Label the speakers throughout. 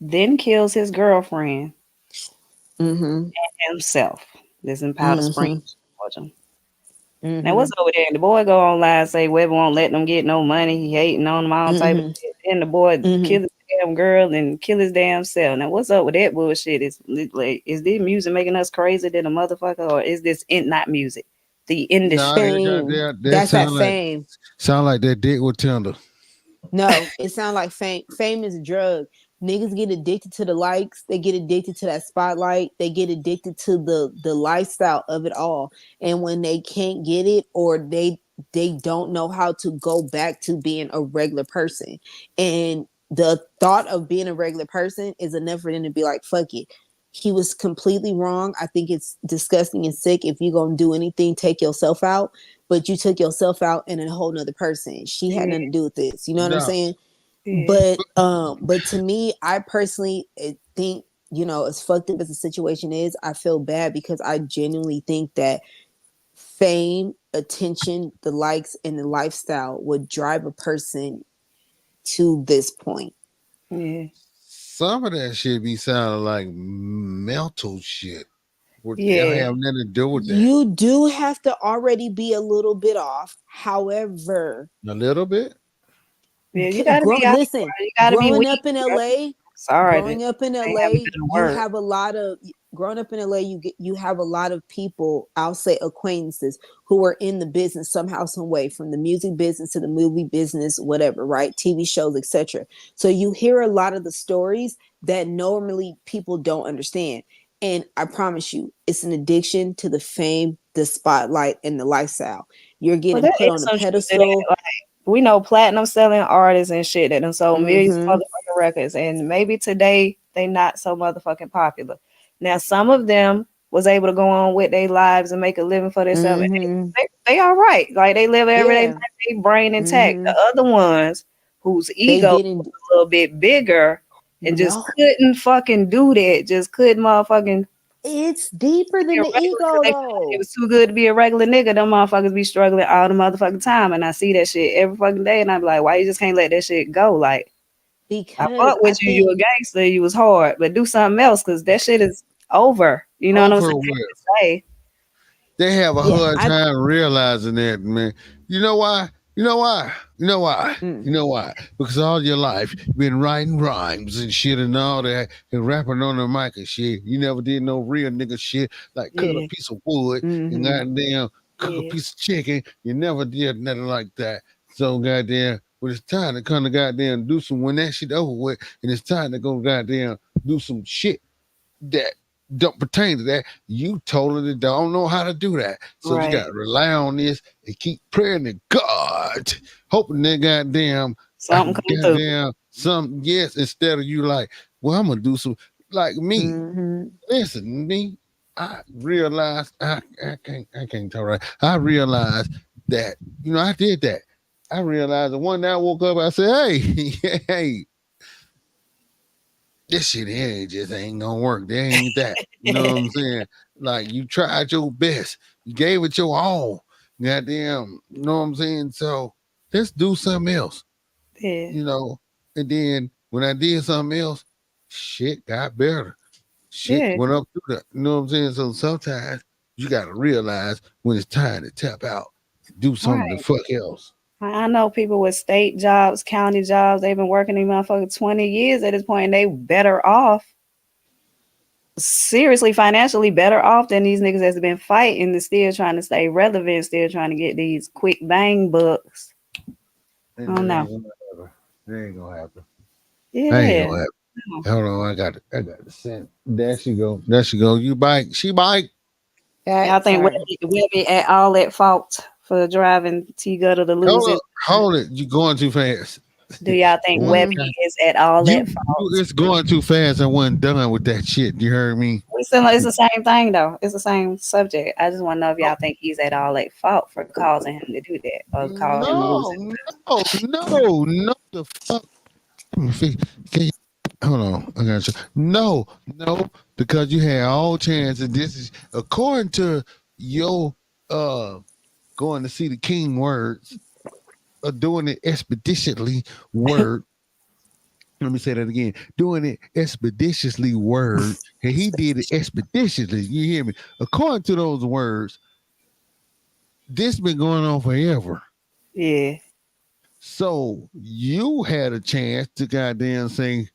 Speaker 1: then kills his girlfriend
Speaker 2: Mm-hmm.
Speaker 1: and himself. This in Powder
Speaker 2: Mm-hmm.
Speaker 1: Springs, Georgia. Now
Speaker 2: Mm-hmm.
Speaker 1: what's over there? The boy go online and say Webber won't let them get no money. He hating on them all type of
Speaker 2: Mm-hmm.
Speaker 1: shit. Then the boy
Speaker 2: Mm-hmm.
Speaker 1: kill his damn girl and kill his damn self. Now what's up with that bullshit? Is this music making us crazy than a motherfucker, or is this not music? The
Speaker 3: Nah,
Speaker 1: industry.
Speaker 3: they got
Speaker 2: Fame.
Speaker 3: that
Speaker 2: That's that fame.
Speaker 3: sound like that dick with tender.
Speaker 2: No, it sounds like fame. Fame is a drug. Niggas get addicted to the likes. They get addicted to that spotlight. They get addicted to the lifestyle of it all. And when they can't get it, or they don't know how to go back to being a regular person, and the thought of being a regular person is enough for them to be like, "Fuck it." He was completely wrong. I think it's disgusting and sick. If you're gonna do anything, take yourself out, but you took yourself out in a whole nother person. She had
Speaker 1: Yeah,
Speaker 2: nothing to do with this. You know what I'm
Speaker 3: No.
Speaker 2: saying?
Speaker 1: yeah.
Speaker 2: But to me, I personally think, as fucked up as the situation is, I feel bad because I genuinely think that fame, attention, the likes, and the lifestyle would drive a person to this point.
Speaker 1: Yeah.
Speaker 3: Some of that shit be sounding like mental shit. What they don't
Speaker 1: Yeah.
Speaker 3: have nothing to do with that.
Speaker 2: You do have to already be a little bit off. However,
Speaker 3: A little bit.
Speaker 1: Yeah, you gotta be out.
Speaker 2: listen,
Speaker 1: You gotta be
Speaker 2: growing
Speaker 1: weak.
Speaker 2: up in
Speaker 1: Bro.
Speaker 2: LA,
Speaker 1: Sorry,
Speaker 2: growing up in
Speaker 1: I ain't have a
Speaker 2: LA,
Speaker 1: better
Speaker 2: you
Speaker 1: word.
Speaker 2: have a lot of growing up in LA, you have a lot of people, I'll say acquaintances, who are in the business somehow, some way, from the music business to the movie business, whatever, right? TV shows, etc. So you hear a lot of the stories that normally people don't understand. And I promise you, it's an addiction to the fame, the spotlight, and the lifestyle. You're
Speaker 1: Well,
Speaker 2: getting
Speaker 1: there
Speaker 2: put
Speaker 1: is
Speaker 2: on a
Speaker 1: some truth to that.
Speaker 2: pedestal.
Speaker 1: Like, we know platinum selling artists and shit that done sold millions of
Speaker 2: Mm-hmm.
Speaker 1: motherfucking records, and maybe today they not so motherfucking popular. Now, some of them was able to go on with their lives and make a living for themselves. And
Speaker 2: Mm-hmm.
Speaker 1: they all right. Like they live everyday life,
Speaker 2: Yeah.
Speaker 1: they brain intact.
Speaker 2: Mm-hmm.
Speaker 1: The other ones whose
Speaker 2: They
Speaker 1: ego was
Speaker 2: didn't.
Speaker 1: a little bit bigger and just
Speaker 2: No,
Speaker 1: couldn't fucking do that, just couldn't motherfucking
Speaker 2: it's deeper
Speaker 1: be
Speaker 2: than
Speaker 1: a
Speaker 2: the
Speaker 1: regular because
Speaker 2: ego,
Speaker 1: they feel like it
Speaker 2: though.
Speaker 1: was too good to be a regular nigga. Them motherfuckers be struggling all the motherfucking time, and I see that shit every fucking day, and I be like, why you just can't let that shit go? Like, I
Speaker 2: Because
Speaker 1: fuck
Speaker 2: I
Speaker 1: with you, you
Speaker 2: think,
Speaker 1: a gangster, you was hard, but do something else because that shit is over. You know what I'm saying?
Speaker 3: Over with.
Speaker 1: To say,
Speaker 3: They have a
Speaker 2: yeah,
Speaker 3: hard
Speaker 2: I.
Speaker 3: time realizing that, man. You know why? You know why? You know why?
Speaker 2: Mm,
Speaker 3: You know why? Because all your life you've been writing rhymes and shit and all that and rapping on the mic and shit. You never did no real nigga shit like cut a
Speaker 1: yeah,
Speaker 3: piece of wood and
Speaker 2: mm-hmm.
Speaker 3: goddamn cook a
Speaker 1: yeah,
Speaker 3: piece of chicken. You never did nothing like that. So goddamn, when it's time to come to goddamn do some when that shit over with and it's time to go goddamn do some shit that don't pertain to that, you totally don't know how to do that. So you got
Speaker 1: right.
Speaker 3: to rely on this and keep praying to God, hoping that goddamn, I
Speaker 1: Something
Speaker 3: can
Speaker 1: come through.
Speaker 3: goddamn some yes instead of you like, well, I'm gonna do some like me.
Speaker 2: Mm-hmm.
Speaker 3: Listen, me. I realized I can't tell right. I realized that I did that. I realized that one day I woke up. I said, "Hey, hey, this shit here just ain't gonna work. There ain't that. You know what I'm saying? Like you tried your best. You gave it your all. Goddamn, you know what I'm saying? So let's do something else.
Speaker 1: Yeah,
Speaker 3: You know. And then when I did something else, shit got better. Shit
Speaker 1: yeah,
Speaker 3: went up through that. You know what I'm saying? So sometimes you gotta realize when it's time to tap out, do something the
Speaker 1: right.
Speaker 3: fuck else.
Speaker 1: I know people with state jobs, county jobs. They've been working these motherfuckers 20 years at this point, and they better off, seriously financially better off than these niggas that's been fighting and still trying to stay relevant, still trying to get these quick bang bucks. I
Speaker 3: And
Speaker 1: don't
Speaker 3: it
Speaker 1: know.
Speaker 3: ain't gonna happen. It ain't gonna happen. I ain't
Speaker 1: Yeah.
Speaker 3: gonna happen.
Speaker 1: No.
Speaker 3: Hold on, I got the scent. There she go. There she go. You bike. She bike.
Speaker 1: Y'all think
Speaker 2: Sorry.
Speaker 1: Webby at all at fault for driving T Gutter to lose
Speaker 3: Hold
Speaker 1: his
Speaker 3: up. Hold it. You going too fast.
Speaker 1: Do y'all think
Speaker 3: One
Speaker 1: Webby
Speaker 2: Mm-hmm.
Speaker 3: time.
Speaker 1: is at all
Speaker 3: You,
Speaker 1: at
Speaker 3: you
Speaker 1: fault?
Speaker 3: it's going too fast. I wasn't done with that shit. You heard me?
Speaker 1: It's the same thing though. It's the same subject. I just want to know if y'all think he's at all at fault for causing him to do that or cause him to lose
Speaker 3: No,
Speaker 1: his
Speaker 3: no. The fuck. Let me fix- Can you hold on? I got you. No, because you had all chances. This is according to your uh going to see the king words doing it expeditiously word. Let me say that again. Doing it expeditiously word. And he did it expeditiously. You hear me? According to those words, this been going on forever.
Speaker 1: Yeah.
Speaker 3: So you had a chance to goddamn say,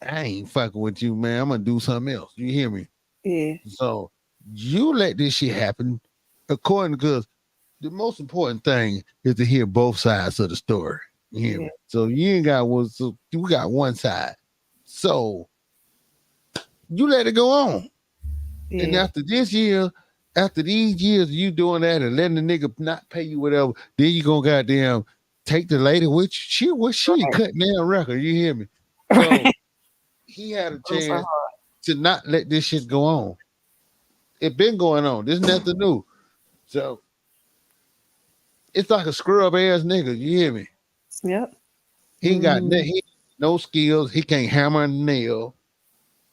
Speaker 3: I ain't fucking with you, man. I'm gonna do something else. You hear me?
Speaker 1: Yeah.
Speaker 3: So you let this shit happen according because the most important thing is to hear both sides of the story. You hear
Speaker 1: Yeah.
Speaker 3: me? So you ain't got one. So you got one side. So you let it go on. And
Speaker 1: Yeah.
Speaker 3: after this year, after these years, you doing that and letting the nigga not pay you whatever, then you gonna goddamn take the lady with you. She
Speaker 1: Right.
Speaker 3: cutting down record. You hear me? So
Speaker 1: Right.
Speaker 3: he had a
Speaker 1: Oh, so
Speaker 3: chance
Speaker 1: hard.
Speaker 3: to not let this shit go on. It been going on. This nothing new. So it's like a scrub ass nigga. You hear me?
Speaker 1: Yep.
Speaker 3: He ain't got
Speaker 2: Mhm.
Speaker 3: he, no skills. He can't hammer a nail.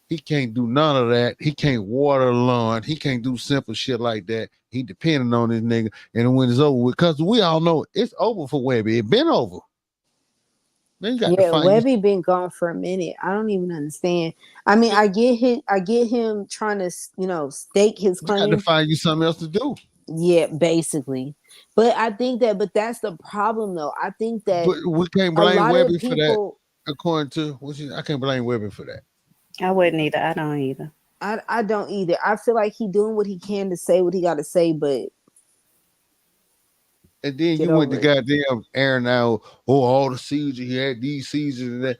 Speaker 3: He can't do none of that. He can't water a lawn. He can't do simple shit like that. He depending on this nigga. And when it's over with, because we all know it's over for Webby. It been over. Then you got to
Speaker 2: Yeah,
Speaker 3: find you.
Speaker 2: Webby been gone for a minute. I don't even understand. I mean, I get him trying to, stake his
Speaker 3: You got to
Speaker 2: claim.
Speaker 3: find you something else to do.
Speaker 2: Yeah, basically. But I think that, but that's the problem though. I think that
Speaker 3: But we can't
Speaker 2: a
Speaker 3: blame
Speaker 2: lot of
Speaker 3: Webby for that.
Speaker 2: people,
Speaker 3: According to I can't blame Webby for that.
Speaker 1: I wouldn't either. I don't either.
Speaker 2: I don't either. I feel like he doing what he can to say what he got to say, but
Speaker 3: And then
Speaker 2: get
Speaker 3: you went to
Speaker 2: over it.
Speaker 3: goddamn Aaron out. Oh, all the seasons he had these seasons and that.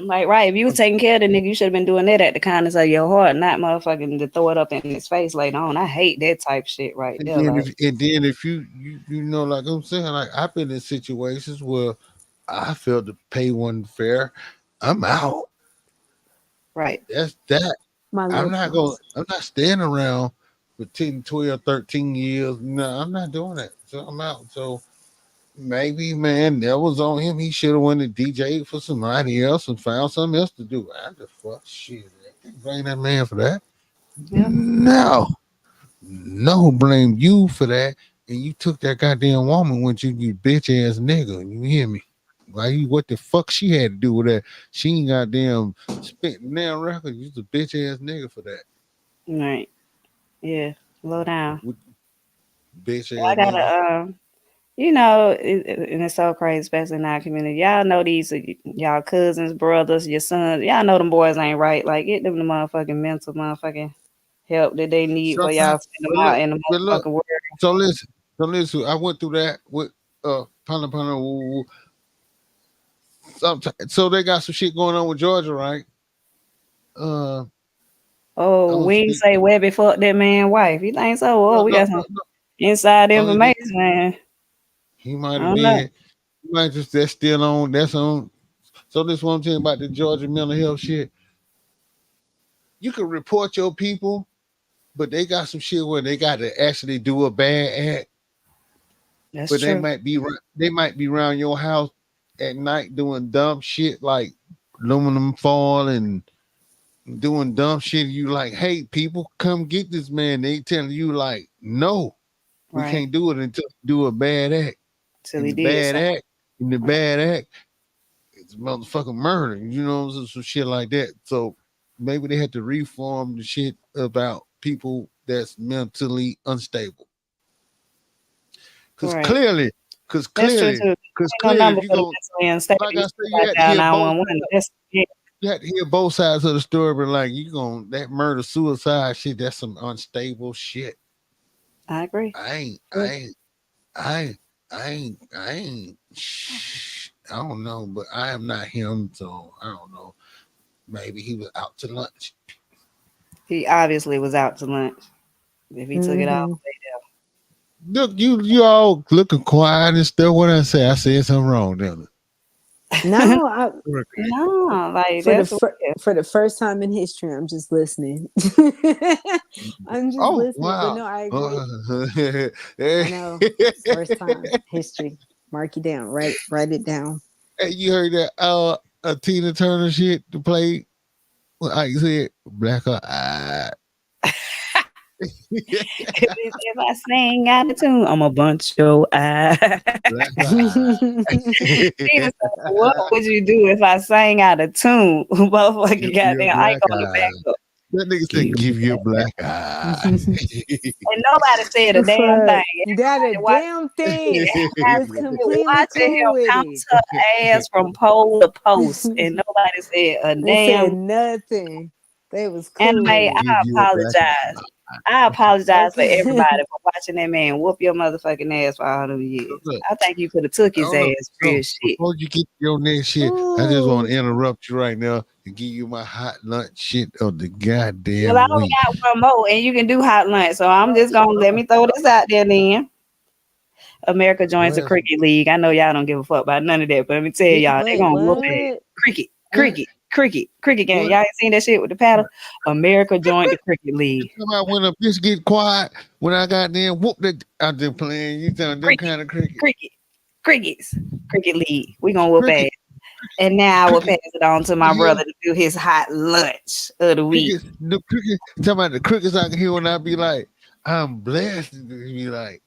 Speaker 1: Like, right, if you was taking care of the nigga, you should have been doing that at the kindness of your heart, not motherfucking to throw it up in his face later on. I hate that type shit right
Speaker 3: And
Speaker 1: there.
Speaker 3: then
Speaker 1: Like,
Speaker 3: if you know, like I'm saying, like I've been in situations where I felt the pay wasn't fair. I'm out.
Speaker 1: right,
Speaker 3: That's that.
Speaker 2: My little pause.
Speaker 3: I'm not staying around for 10, 12, 13 years. No, I'm not doing that. So I'm out. So maybe, man, that was on him. He should have went to DJ for somebody else and found something else to do. I just fuck shit. I can't blame that man for that.
Speaker 1: yeah,
Speaker 3: No. No, blame you for that. And you took that goddamn woman with you, you bitch ass nigga. You hear me? Why you what the fuck she had to do with that? She ain't goddamn spitting down record. You's a bitch ass nigga for that.
Speaker 1: right, yeah, slow down.
Speaker 3: With bitch
Speaker 1: I
Speaker 3: ass
Speaker 1: gotta,
Speaker 3: nigga.
Speaker 1: and it's so crazy, especially in our community. Y'all know these, y'all cousins, brothers, your sons. Y'all know them boys ain't right. Like, get them the motherfucking mental motherfucking help that they need for
Speaker 3: Sometimes
Speaker 1: y'all to send them out in the
Speaker 3: but look,
Speaker 1: motherfucking world.
Speaker 3: so listen, I went through that with Panda woo, woo. So they got some shit going on with Georgia, right? Uh I
Speaker 1: Oh,
Speaker 3: don't
Speaker 1: we ain't
Speaker 3: speak.
Speaker 1: say Webby fucked that man wife. You think so? Oh,
Speaker 3: No,
Speaker 1: we
Speaker 3: no,
Speaker 1: got some
Speaker 3: no, no.
Speaker 1: inside
Speaker 3: Oh, he did.
Speaker 1: information, man.
Speaker 3: He might
Speaker 1: I
Speaker 3: have
Speaker 1: don't know.
Speaker 3: been. He might just that's still on. That's on. So this one thing about the Georgia mental health shit. You can report your people, but they got some shit where they got to actually do a bad act.
Speaker 1: That's
Speaker 3: But
Speaker 1: true.
Speaker 3: they might be around your house at night doing dumb shit like aluminum foil and doing dumb shit. You like, hey, people, come get this man. They telling you like, no, we
Speaker 1: Right.
Speaker 3: can't do it until you do a bad act.
Speaker 1: Till
Speaker 3: In
Speaker 1: he
Speaker 3: the
Speaker 1: did
Speaker 3: bad
Speaker 1: something.
Speaker 3: act, in the
Speaker 1: Right.
Speaker 3: bad act, it's motherfucking murder. You know, some shit like that. So maybe they had to reform the shit about people that's mentally unstable. Cause
Speaker 1: Right.
Speaker 3: clearly,
Speaker 1: That's true too.
Speaker 3: cause
Speaker 1: Ain't no
Speaker 3: clearly, if
Speaker 1: number
Speaker 3: you
Speaker 1: for the
Speaker 3: go,
Speaker 1: mentally unstable.
Speaker 3: like
Speaker 1: You
Speaker 3: I said,
Speaker 1: still
Speaker 3: you
Speaker 1: got
Speaker 3: had to
Speaker 1: down
Speaker 3: hear both
Speaker 1: 911.
Speaker 3: sides.
Speaker 1: That's yeah.
Speaker 3: You had to hear both sides of the story, but like you gonna that murder suicide shit, that's some unstable shit.
Speaker 1: I agree.
Speaker 3: I ain't, I
Speaker 1: Yeah.
Speaker 3: ain't, I ain't, I ain't. I don't know, but I am not him, so I don't know. Maybe he was out to lunch.
Speaker 1: He obviously was out to lunch. If he took it all
Speaker 2: Hmm.
Speaker 1: the way
Speaker 3: Look, you all looking quiet and stuff. What I say? I said something wrong, didn't
Speaker 1: there.
Speaker 2: No,
Speaker 1: No, like
Speaker 2: for the
Speaker 1: that's weird.
Speaker 2: for the first time in history, I'm just listening. I'm just
Speaker 3: Oh
Speaker 2: listening, but
Speaker 3: wow!
Speaker 2: no, I agree. I
Speaker 3: Hey,
Speaker 2: know, first time history. Mark it down. Write it down.
Speaker 3: hey, you heard that? A Tina Turner shit to play. Well, like you said, black eye.
Speaker 1: If I sing out of tune, I'm a bunch your eyes.
Speaker 3: Black eye.
Speaker 1: Nigga said, what would you do if I sang out of tune?
Speaker 3: Give
Speaker 1: Motherfucking
Speaker 3: you a
Speaker 1: goddamn Ike
Speaker 3: black
Speaker 1: on the
Speaker 3: eye.
Speaker 1: back up.
Speaker 3: That nigga said,
Speaker 1: Give me
Speaker 3: give you a
Speaker 1: that.
Speaker 3: black eye.
Speaker 1: And nobody said a
Speaker 2: The
Speaker 1: damn
Speaker 2: fuck?
Speaker 1: thing.
Speaker 2: That a
Speaker 1: Everybody watching
Speaker 2: damn
Speaker 1: shit,
Speaker 2: thing.
Speaker 1: happy,
Speaker 2: Was completely
Speaker 1: watching
Speaker 2: cool
Speaker 1: him
Speaker 2: with
Speaker 1: bounce her ass from pole to post, and nobody said a
Speaker 2: They said
Speaker 1: damn.
Speaker 2: nothing. They was cool
Speaker 1: Anime,
Speaker 2: with it.
Speaker 3: Give
Speaker 1: I
Speaker 3: you a black
Speaker 1: apologize. I apologize for
Speaker 2: Okay.
Speaker 1: everybody for watching that man whoop your motherfucking ass for all them years.
Speaker 3: eye.
Speaker 1: I think you could have took his
Speaker 3: Hold up.
Speaker 1: ass
Speaker 3: So
Speaker 1: real shit.
Speaker 3: before you get to your next shit, I just want
Speaker 2: Ooh.
Speaker 3: to interrupt you right now and give you my hot lunch shit of the
Speaker 1: Well, I
Speaker 3: goddamn
Speaker 1: only
Speaker 3: week.
Speaker 1: got one more, and you can do hot lunch. So I'm just gonna let me throw this out there. Then America joins the
Speaker 3: Well,
Speaker 1: cricket league. I know y'all don't give a fuck about none of that, but let me tell y'all, they
Speaker 2: Wait,
Speaker 1: gonna whoop ass.
Speaker 2: what?
Speaker 1: Cricket,
Speaker 3: what?
Speaker 1: cricket game.
Speaker 3: What?
Speaker 1: Y'all ain't seen that shit with the paddle? America joined the cricket league.
Speaker 3: You talking about when a bitch get quiet when I got them whoop that out there playing? You talking them
Speaker 1: Cricket,
Speaker 3: kind of cricket?
Speaker 1: crickets, cricket league. We gonna whoop
Speaker 3: Cricket,
Speaker 1: ass. And now I will
Speaker 3: cricket.
Speaker 1: pass it on to my
Speaker 3: You hear
Speaker 1: brother to do his hot lunch of the week.
Speaker 3: crickets? The cricket. Talking about the crickets I can hear when I be like, I'm blessed. To be like,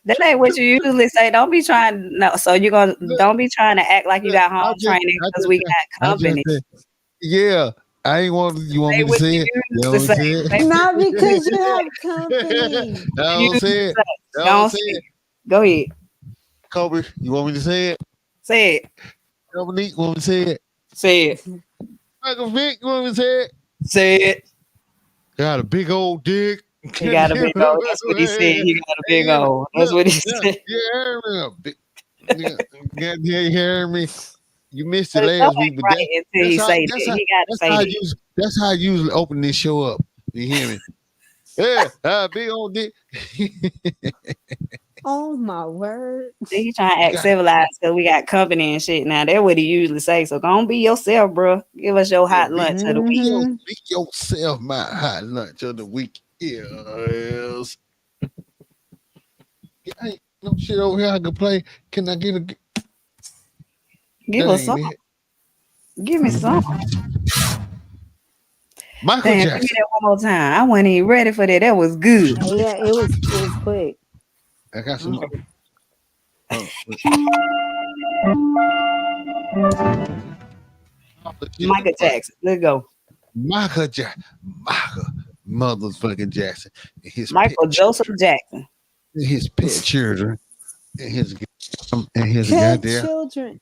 Speaker 1: That ain't what you usually say. Don't be trying no. So you're gonna
Speaker 3: look,
Speaker 1: don't be trying to act like you
Speaker 3: look.
Speaker 1: got home training
Speaker 3: I
Speaker 1: because
Speaker 3: just,
Speaker 1: we
Speaker 3: said-
Speaker 1: got
Speaker 3: I just
Speaker 1: company.
Speaker 3: said, yeah. I ain't want. You want
Speaker 1: Say
Speaker 3: me to
Speaker 1: what
Speaker 3: say
Speaker 1: you
Speaker 3: it? You
Speaker 1: used
Speaker 3: want
Speaker 1: to
Speaker 3: me to
Speaker 1: say.
Speaker 3: say
Speaker 1: Say what
Speaker 2: Not because you
Speaker 3: it?
Speaker 2: have company.
Speaker 3: I
Speaker 1: you
Speaker 3: don't
Speaker 1: used to
Speaker 3: say it.
Speaker 1: say.
Speaker 3: I don't
Speaker 1: Don't
Speaker 3: say
Speaker 1: say
Speaker 3: it.
Speaker 1: it. Go ahead.
Speaker 3: Kobe, you want me to say it?
Speaker 1: Say it.
Speaker 3: Dominique, you want me to say it?
Speaker 1: Say it.
Speaker 3: Michael Vick, you want me to say it?
Speaker 1: Say it.
Speaker 3: Got a big old dick.
Speaker 1: He got a big old. That's what he said. He got a big
Speaker 3: Hey,
Speaker 1: old. That's
Speaker 3: look,
Speaker 1: what he
Speaker 3: yeah,
Speaker 1: said.
Speaker 3: you heard me. Yeah, you heard me. You missed it
Speaker 1: But no
Speaker 3: last week,
Speaker 1: ain't
Speaker 3: but
Speaker 1: right until he say that. He gotta say that.
Speaker 3: that's how I usually open this show up. You hear me? Yeah, big old dick.
Speaker 2: Oh my word.
Speaker 1: See, he trying to act
Speaker 3: God,
Speaker 1: civilized because we got company and shit now. That's what he usually say. So don't be yourself, bro. Give us your
Speaker 3: yeah,
Speaker 1: hot lunch of the week.
Speaker 2: Mm-hmm.
Speaker 3: be yourself. My hot lunch of the week is. I ain't no shit over here I can play. Can I get a?
Speaker 1: Give
Speaker 3: That
Speaker 1: us
Speaker 3: ain't
Speaker 1: some.
Speaker 3: it.
Speaker 1: Give me some.
Speaker 3: Michael
Speaker 1: Damn, give me
Speaker 3: Jackson.
Speaker 1: that one more time. I wasn't even ready for that. That was good.
Speaker 2: Yeah, it was quick.
Speaker 3: I got some.
Speaker 1: Okay.
Speaker 3: Oh, shit.
Speaker 1: Michael Jackson. Let's go.
Speaker 3: Michael Jackson. Michael motherfucking Jackson. And his pet
Speaker 1: Michael Joseph
Speaker 3: children.
Speaker 1: Jackson.
Speaker 3: And his pet children. And his
Speaker 2: Pet
Speaker 3: goddamn.
Speaker 2: children.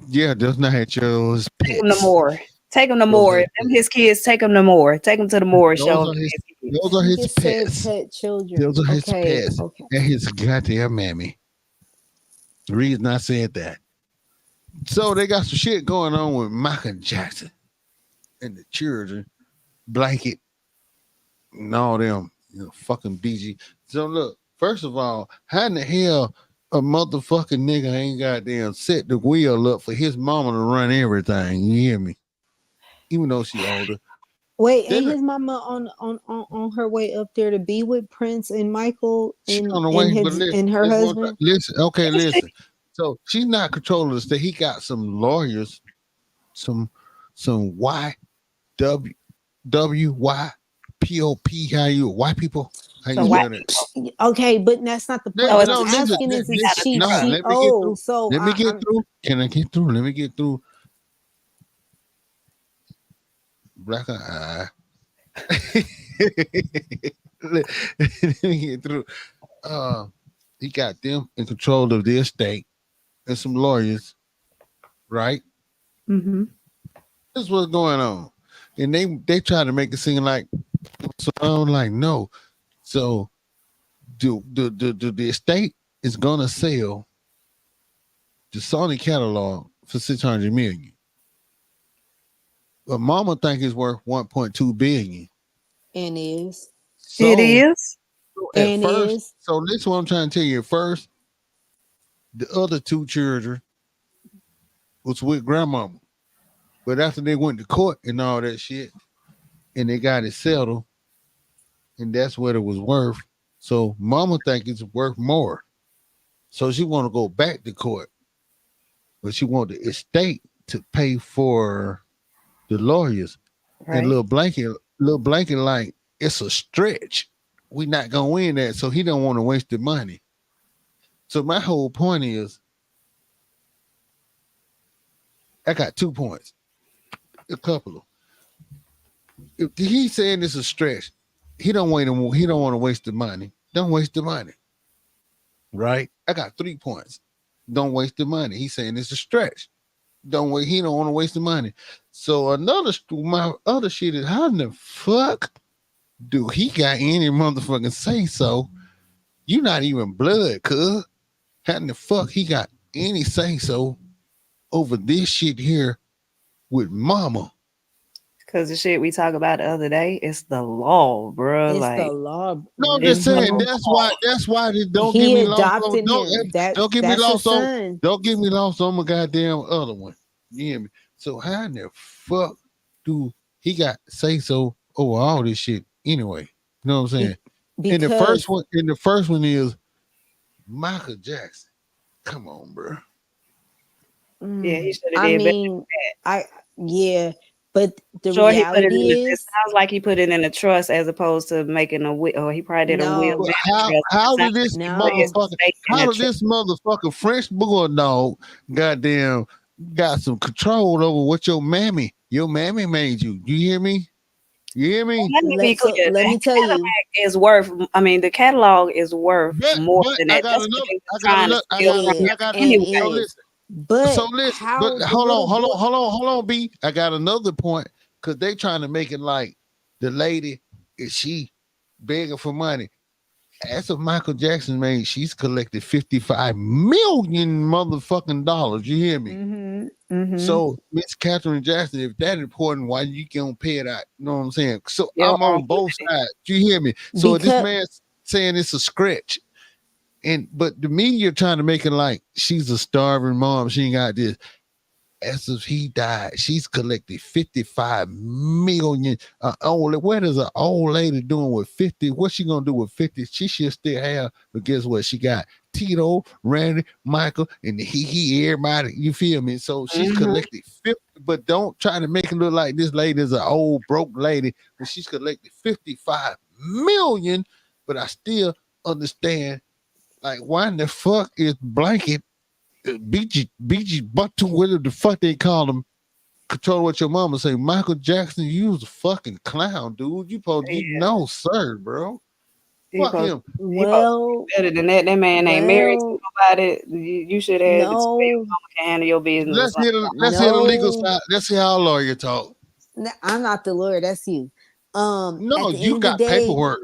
Speaker 3: Yeah, those not his children, his
Speaker 1: Take him to
Speaker 3: pets.
Speaker 1: more. Take him to
Speaker 3: Those
Speaker 1: more.
Speaker 3: are
Speaker 1: If them his kids, take him to more. Take him to the more
Speaker 3: those
Speaker 1: show.
Speaker 3: are his
Speaker 1: His
Speaker 3: those
Speaker 1: kids.
Speaker 3: are his
Speaker 2: Nigga said
Speaker 3: pets.
Speaker 2: pet children.
Speaker 3: Those are his
Speaker 2: Okay,
Speaker 3: pets.
Speaker 2: okay.
Speaker 3: And his goddamn mammy. The reason I said that. So they got some shit going on with Michael Jackson and the children, blanket, and all them, fucking BG. So look, first of all, how in the hell a motherfucking nigga ain't goddamn set the wheel up for his mama to run everything? You hear me? Even though she older.
Speaker 2: Wait, ain't
Speaker 3: Then
Speaker 2: his mama on her way up there to be with Prince and Michael
Speaker 3: she on the way, but
Speaker 2: and her husband?
Speaker 3: listen, okay, listen. So she's not controlling the state. He got some lawyers, some Y W W Y P O P. How you white people? How you
Speaker 1: Some white
Speaker 3: spell that?
Speaker 1: people.
Speaker 2: Okay, but that's not the point.
Speaker 1: Oh,
Speaker 2: What
Speaker 1: it's
Speaker 2: I'm
Speaker 3: No, listen,
Speaker 2: asking is,
Speaker 1: he got a
Speaker 3: no,
Speaker 1: truck.
Speaker 2: she
Speaker 3: let me get through.
Speaker 2: old? So
Speaker 3: Let me get
Speaker 2: I'm
Speaker 3: through. Can I get through? Let me get through. Black eye. let me get through. Uh, he got them in control of the estate and some lawyers, right?
Speaker 1: Mm-hmm.
Speaker 3: This is what's going on. And they try to make it seem like, so I'm like, no. So the estate is gonna sell the Sony catalog for 600 million. But Mama think it's worth 1.2 billion.
Speaker 2: and is
Speaker 1: It
Speaker 3: So
Speaker 1: is.
Speaker 3: at
Speaker 2: and
Speaker 3: first,
Speaker 2: is
Speaker 3: so this is what I'm trying to tell you. At first, the other two children was with grandmama. But after they went to court and all that shit, and they got it settled, and that's what it was worth. So mama think it's worth more. So she want to go back to court, but she want the estate to pay for the lawyers. And
Speaker 1: Right.
Speaker 3: little blanket like it's a stretch. We not gonna win that, so he don't want to waste the money. So my whole point is, I got 2 points, a couple of. If he's saying it's a stretch, he don't wait. He don't want to waste the money. Don't waste the money, right? I got 3 points. Don't waste the money. He's saying it's a stretch. Don't wait. He don't want to waste the money. So my other shit is, how in the fuck do he got any motherfucking say so? You not even blood, cuz. How in the fuck he got any say so over this shit here with mama?
Speaker 1: Because the shit we talked about the other day, it's the law, bro.
Speaker 2: It's the
Speaker 1: Like,
Speaker 2: law.
Speaker 3: No, I'm just
Speaker 1: it's the
Speaker 3: saying
Speaker 2: Mhm.
Speaker 3: that's why. That's why. Don't get
Speaker 2: He
Speaker 3: me lost on.
Speaker 2: adopted him.
Speaker 3: Don't get me
Speaker 2: That's his
Speaker 3: lost on.
Speaker 2: son.
Speaker 3: Don't get me lost on my goddamn other one. You hear me? So how in the fuck do he got say so over all this shit anyway? You know what I'm saying? And the first
Speaker 2: Because
Speaker 3: one, and the first one is Michael Jackson. Come on, bro.
Speaker 1: yeah, he should have
Speaker 2: I
Speaker 1: did better.
Speaker 2: mean, I yeah, but the
Speaker 1: Sure, he put it in.
Speaker 2: reality
Speaker 1: It
Speaker 2: is
Speaker 1: sounds like he put it in a trust as opposed to making a will. Or he probably did a will
Speaker 2: no,
Speaker 3: But
Speaker 1: and a trust.
Speaker 3: how
Speaker 1: It sounds
Speaker 3: did
Speaker 1: like
Speaker 3: this
Speaker 1: he put his
Speaker 2: no.
Speaker 3: motherfucker?
Speaker 1: estate in
Speaker 3: How
Speaker 1: a
Speaker 3: did
Speaker 1: trust.
Speaker 3: this motherfucker French bulldog goddamn got some control over what your mammy made you? You hear me? You hear me?
Speaker 1: Let me be
Speaker 2: So
Speaker 1: clear.
Speaker 2: let
Speaker 1: The
Speaker 2: me tell
Speaker 1: catalog
Speaker 2: you,
Speaker 1: is worth. I mean, the catalog is worth more
Speaker 3: But
Speaker 1: than
Speaker 3: I
Speaker 1: that.
Speaker 3: got
Speaker 1: That's what
Speaker 3: another.
Speaker 1: they
Speaker 3: I
Speaker 1: were
Speaker 3: got
Speaker 1: trying to
Speaker 3: another.
Speaker 1: steal from him
Speaker 2: is and
Speaker 3: So
Speaker 1: anyway.
Speaker 2: is,
Speaker 3: listen. So
Speaker 2: but
Speaker 3: listen. But
Speaker 2: how the
Speaker 3: hold on.
Speaker 2: little
Speaker 3: Hold
Speaker 2: boy?
Speaker 3: on. Hold on. Hold on. B. I got another point because they trying to make it like the lady is she begging for money. As of Michael Jackson made, she's collected 55 million motherfucking dollars. You hear me?
Speaker 2: Mm-hmm. Mm-hmm.
Speaker 3: So Miss Catherine Jackson, if that important, why you can't pay it out? You know what I'm saying? So
Speaker 1: Your
Speaker 3: I'm
Speaker 1: own
Speaker 3: on both
Speaker 1: money.
Speaker 3: sides. You hear me? So this
Speaker 2: Because
Speaker 3: man's saying it's a scratch. And but the media trying to make it like she's a starving mom. She ain't got this. As if he died, she's collected 55 million. What is an old lady doing with 50? What's she gonna do with 50? She should still have, but guess what? She got Tito, Randy, Michael, and he everybody. You feel me? So she's
Speaker 1: Mhm.
Speaker 3: collected 50, but don't try to make it look like this lady is an old broke lady, but she's collected 55 million. But I still understand, like, why in the fuck is blanket BG Butt, whatever the fuck they call him, control what your mama say. Michael Jackson, you was a fucking clown, dude. You supposed you
Speaker 1: Yeah,
Speaker 3: know, sir, bro.
Speaker 1: he
Speaker 3: Fuck
Speaker 1: supposed
Speaker 3: him.
Speaker 1: he supposed to
Speaker 2: well,
Speaker 1: be better than that. That man ain't married to
Speaker 2: well,
Speaker 1: nobody. You should have had it to where your
Speaker 2: no,
Speaker 1: mama can handle your business or something.
Speaker 3: Let's hear the legal
Speaker 2: no.
Speaker 3: side. Let's hear our lawyer talk.
Speaker 2: I'm not the lawyer. That's you. At
Speaker 3: No,
Speaker 2: the
Speaker 3: you
Speaker 2: end of the
Speaker 3: got
Speaker 2: day,
Speaker 3: paperwork.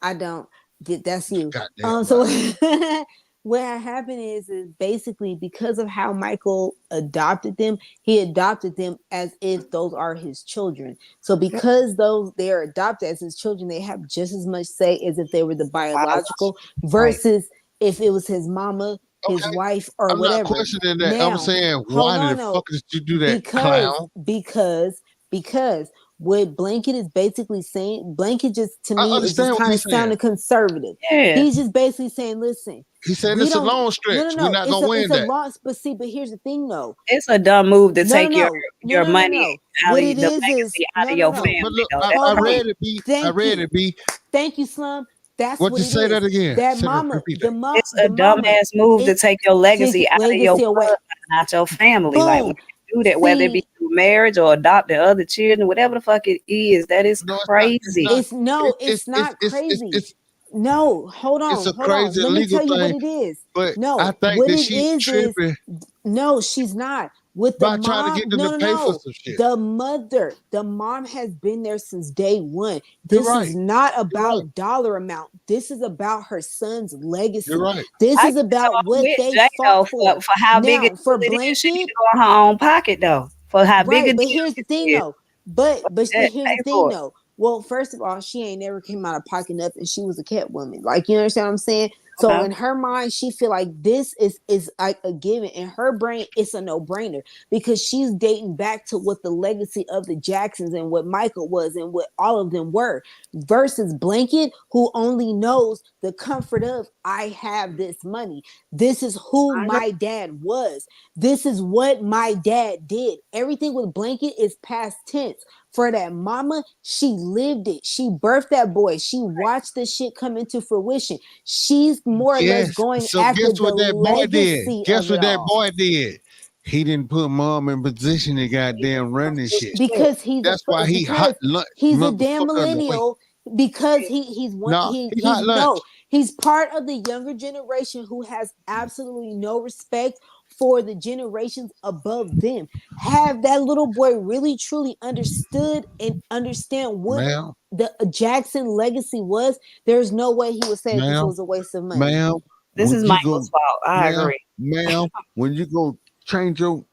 Speaker 2: I don't. That's you.
Speaker 3: Goddamn
Speaker 2: So
Speaker 3: lie.
Speaker 2: what happened is basically because of how Michael adopted them, he adopted them as if those are his children. So
Speaker 1: Yep.
Speaker 2: because those they are adopted as his children, they have just as much say as if they were the
Speaker 1: Biological,
Speaker 2: biological
Speaker 1: right?
Speaker 2: versus if it was his mama, his
Speaker 3: Okay,
Speaker 2: wife, or
Speaker 3: I'm not
Speaker 2: whatever.
Speaker 3: questioning that. I'm
Speaker 2: Now,
Speaker 3: saying,
Speaker 2: hold
Speaker 3: why the
Speaker 2: on,
Speaker 3: fuck
Speaker 2: no,
Speaker 3: did you do that,
Speaker 2: because
Speaker 3: clown?
Speaker 2: because because what Blanket is basically saying, Blanket just to
Speaker 3: I
Speaker 2: me is just
Speaker 3: understand what
Speaker 2: kind of
Speaker 3: he's saying.
Speaker 2: sounding conservative.
Speaker 1: Yeah,
Speaker 2: He's just basically saying, listen,
Speaker 3: He's saying
Speaker 2: we
Speaker 3: it's a
Speaker 2: don't
Speaker 3: long
Speaker 2: no
Speaker 3: stretch.
Speaker 2: no
Speaker 3: We're
Speaker 2: no.
Speaker 3: not gonna
Speaker 2: It's
Speaker 3: win
Speaker 2: a
Speaker 3: that.
Speaker 2: loss, but see, but here's the thing though.
Speaker 1: it's a dumb move to
Speaker 2: No,
Speaker 1: take
Speaker 2: no, no, no,
Speaker 1: your
Speaker 2: no, no,
Speaker 1: money
Speaker 2: no.
Speaker 1: out
Speaker 2: What
Speaker 1: of
Speaker 2: it
Speaker 1: the
Speaker 2: is
Speaker 1: legacy out
Speaker 2: no,
Speaker 1: of
Speaker 2: no,
Speaker 1: your
Speaker 2: no.
Speaker 3: But
Speaker 1: family,
Speaker 3: look,
Speaker 1: though.
Speaker 3: I
Speaker 2: Hold on.
Speaker 3: read it, B. I
Speaker 2: Thank
Speaker 3: read
Speaker 2: you.
Speaker 3: it, B.
Speaker 2: Thank you, Slum. That's
Speaker 3: What
Speaker 2: what
Speaker 3: you
Speaker 2: it
Speaker 3: say
Speaker 2: is.
Speaker 3: that again?
Speaker 2: That
Speaker 3: Say that,
Speaker 2: mama,
Speaker 3: repeat that.
Speaker 1: It's a
Speaker 2: the mama,
Speaker 1: dumbass move to
Speaker 2: it
Speaker 1: take your
Speaker 2: take
Speaker 1: legacy out of your
Speaker 2: legacy away.
Speaker 1: bloodline, out your family. Like when
Speaker 2: Boom.
Speaker 1: you do that, whether it be
Speaker 2: See,
Speaker 1: through marriage or adopting other children, whatever the fuck it is, that is
Speaker 3: No, it's not. It's
Speaker 1: crazy.
Speaker 3: not.
Speaker 2: it's no, it's not crazy.
Speaker 3: It's
Speaker 2: No,
Speaker 3: it's a
Speaker 2: hold on.
Speaker 3: crazy
Speaker 2: Let me
Speaker 3: legal
Speaker 2: tell you what
Speaker 3: thing.
Speaker 2: it is.
Speaker 3: But I
Speaker 2: No,
Speaker 3: think
Speaker 2: what
Speaker 3: that
Speaker 2: it
Speaker 3: she's
Speaker 2: is
Speaker 3: tripping
Speaker 2: no, she's not. With the
Speaker 3: by trying to get
Speaker 2: mom,
Speaker 3: them
Speaker 2: no,
Speaker 3: to
Speaker 2: no,
Speaker 3: pay for
Speaker 2: no.
Speaker 3: some shit.
Speaker 2: The mom has been there since day one.
Speaker 3: You're
Speaker 2: This
Speaker 3: right.
Speaker 2: is not
Speaker 3: You're right.
Speaker 2: about dollar amount. This is about her son's
Speaker 3: You're
Speaker 2: legacy.
Speaker 3: right.
Speaker 2: This
Speaker 1: I
Speaker 2: is
Speaker 1: get
Speaker 2: about
Speaker 1: along
Speaker 2: what
Speaker 1: with
Speaker 2: they
Speaker 1: Jay
Speaker 2: fought
Speaker 1: though
Speaker 2: for.
Speaker 1: for how big a
Speaker 2: Now, for
Speaker 1: deal it is. She need
Speaker 2: Blanket,
Speaker 1: to go in her own pocket though. For how big a
Speaker 2: right,
Speaker 1: deal
Speaker 2: but here's the
Speaker 1: this
Speaker 2: thing
Speaker 1: is.
Speaker 2: though. But
Speaker 1: That
Speaker 2: here's the
Speaker 1: pay
Speaker 2: thing
Speaker 1: for it.
Speaker 2: though. Well, first of all, she ain't never came out of pocket nothing. She was a kept woman. Like you understand what I'm saying? So
Speaker 1: Okay.
Speaker 2: in her mind, she feel like this is like a given. In her brain, it's a no brainer because she's dating back to what the legacy of the Jacksons and what Michael was and what all of them were. Versus Blanket, who only knows the comfort of I have this money. This is who
Speaker 1: I know.
Speaker 2: my dad was. This is what my dad did. Everything with Blanket is past tense. For that mama, she lived it. She birthed that boy. She watched the shit come into fruition. She's more or less
Speaker 3: Yes.
Speaker 2: going
Speaker 3: So
Speaker 2: after
Speaker 3: guess
Speaker 2: the
Speaker 3: what that boy did?
Speaker 2: legacy
Speaker 3: Guess
Speaker 2: of it
Speaker 3: what that
Speaker 2: all.
Speaker 3: boy did? He didn't put mom in position to goddamn run this shit.
Speaker 2: Because he's a
Speaker 3: That's why he hot
Speaker 2: because
Speaker 3: lunch
Speaker 2: he's a damn
Speaker 3: motherfucker in the way.
Speaker 2: millennial, because he's one
Speaker 3: No, he hot
Speaker 2: he's
Speaker 3: lunch.
Speaker 2: no he's part of the younger generation who has absolutely no respect for the generations above them. Have that little boy really truly understood and understand what
Speaker 3: Ma'am,
Speaker 2: the Jackson legacy was, there's no way he would say that this
Speaker 3: ma'am,
Speaker 2: was a waste of money.
Speaker 3: ma'am,
Speaker 1: This
Speaker 3: when
Speaker 1: is
Speaker 3: you go,
Speaker 1: Michael's fault. I
Speaker 3: ma'am,
Speaker 1: agree.
Speaker 3: ma'am, when you go change your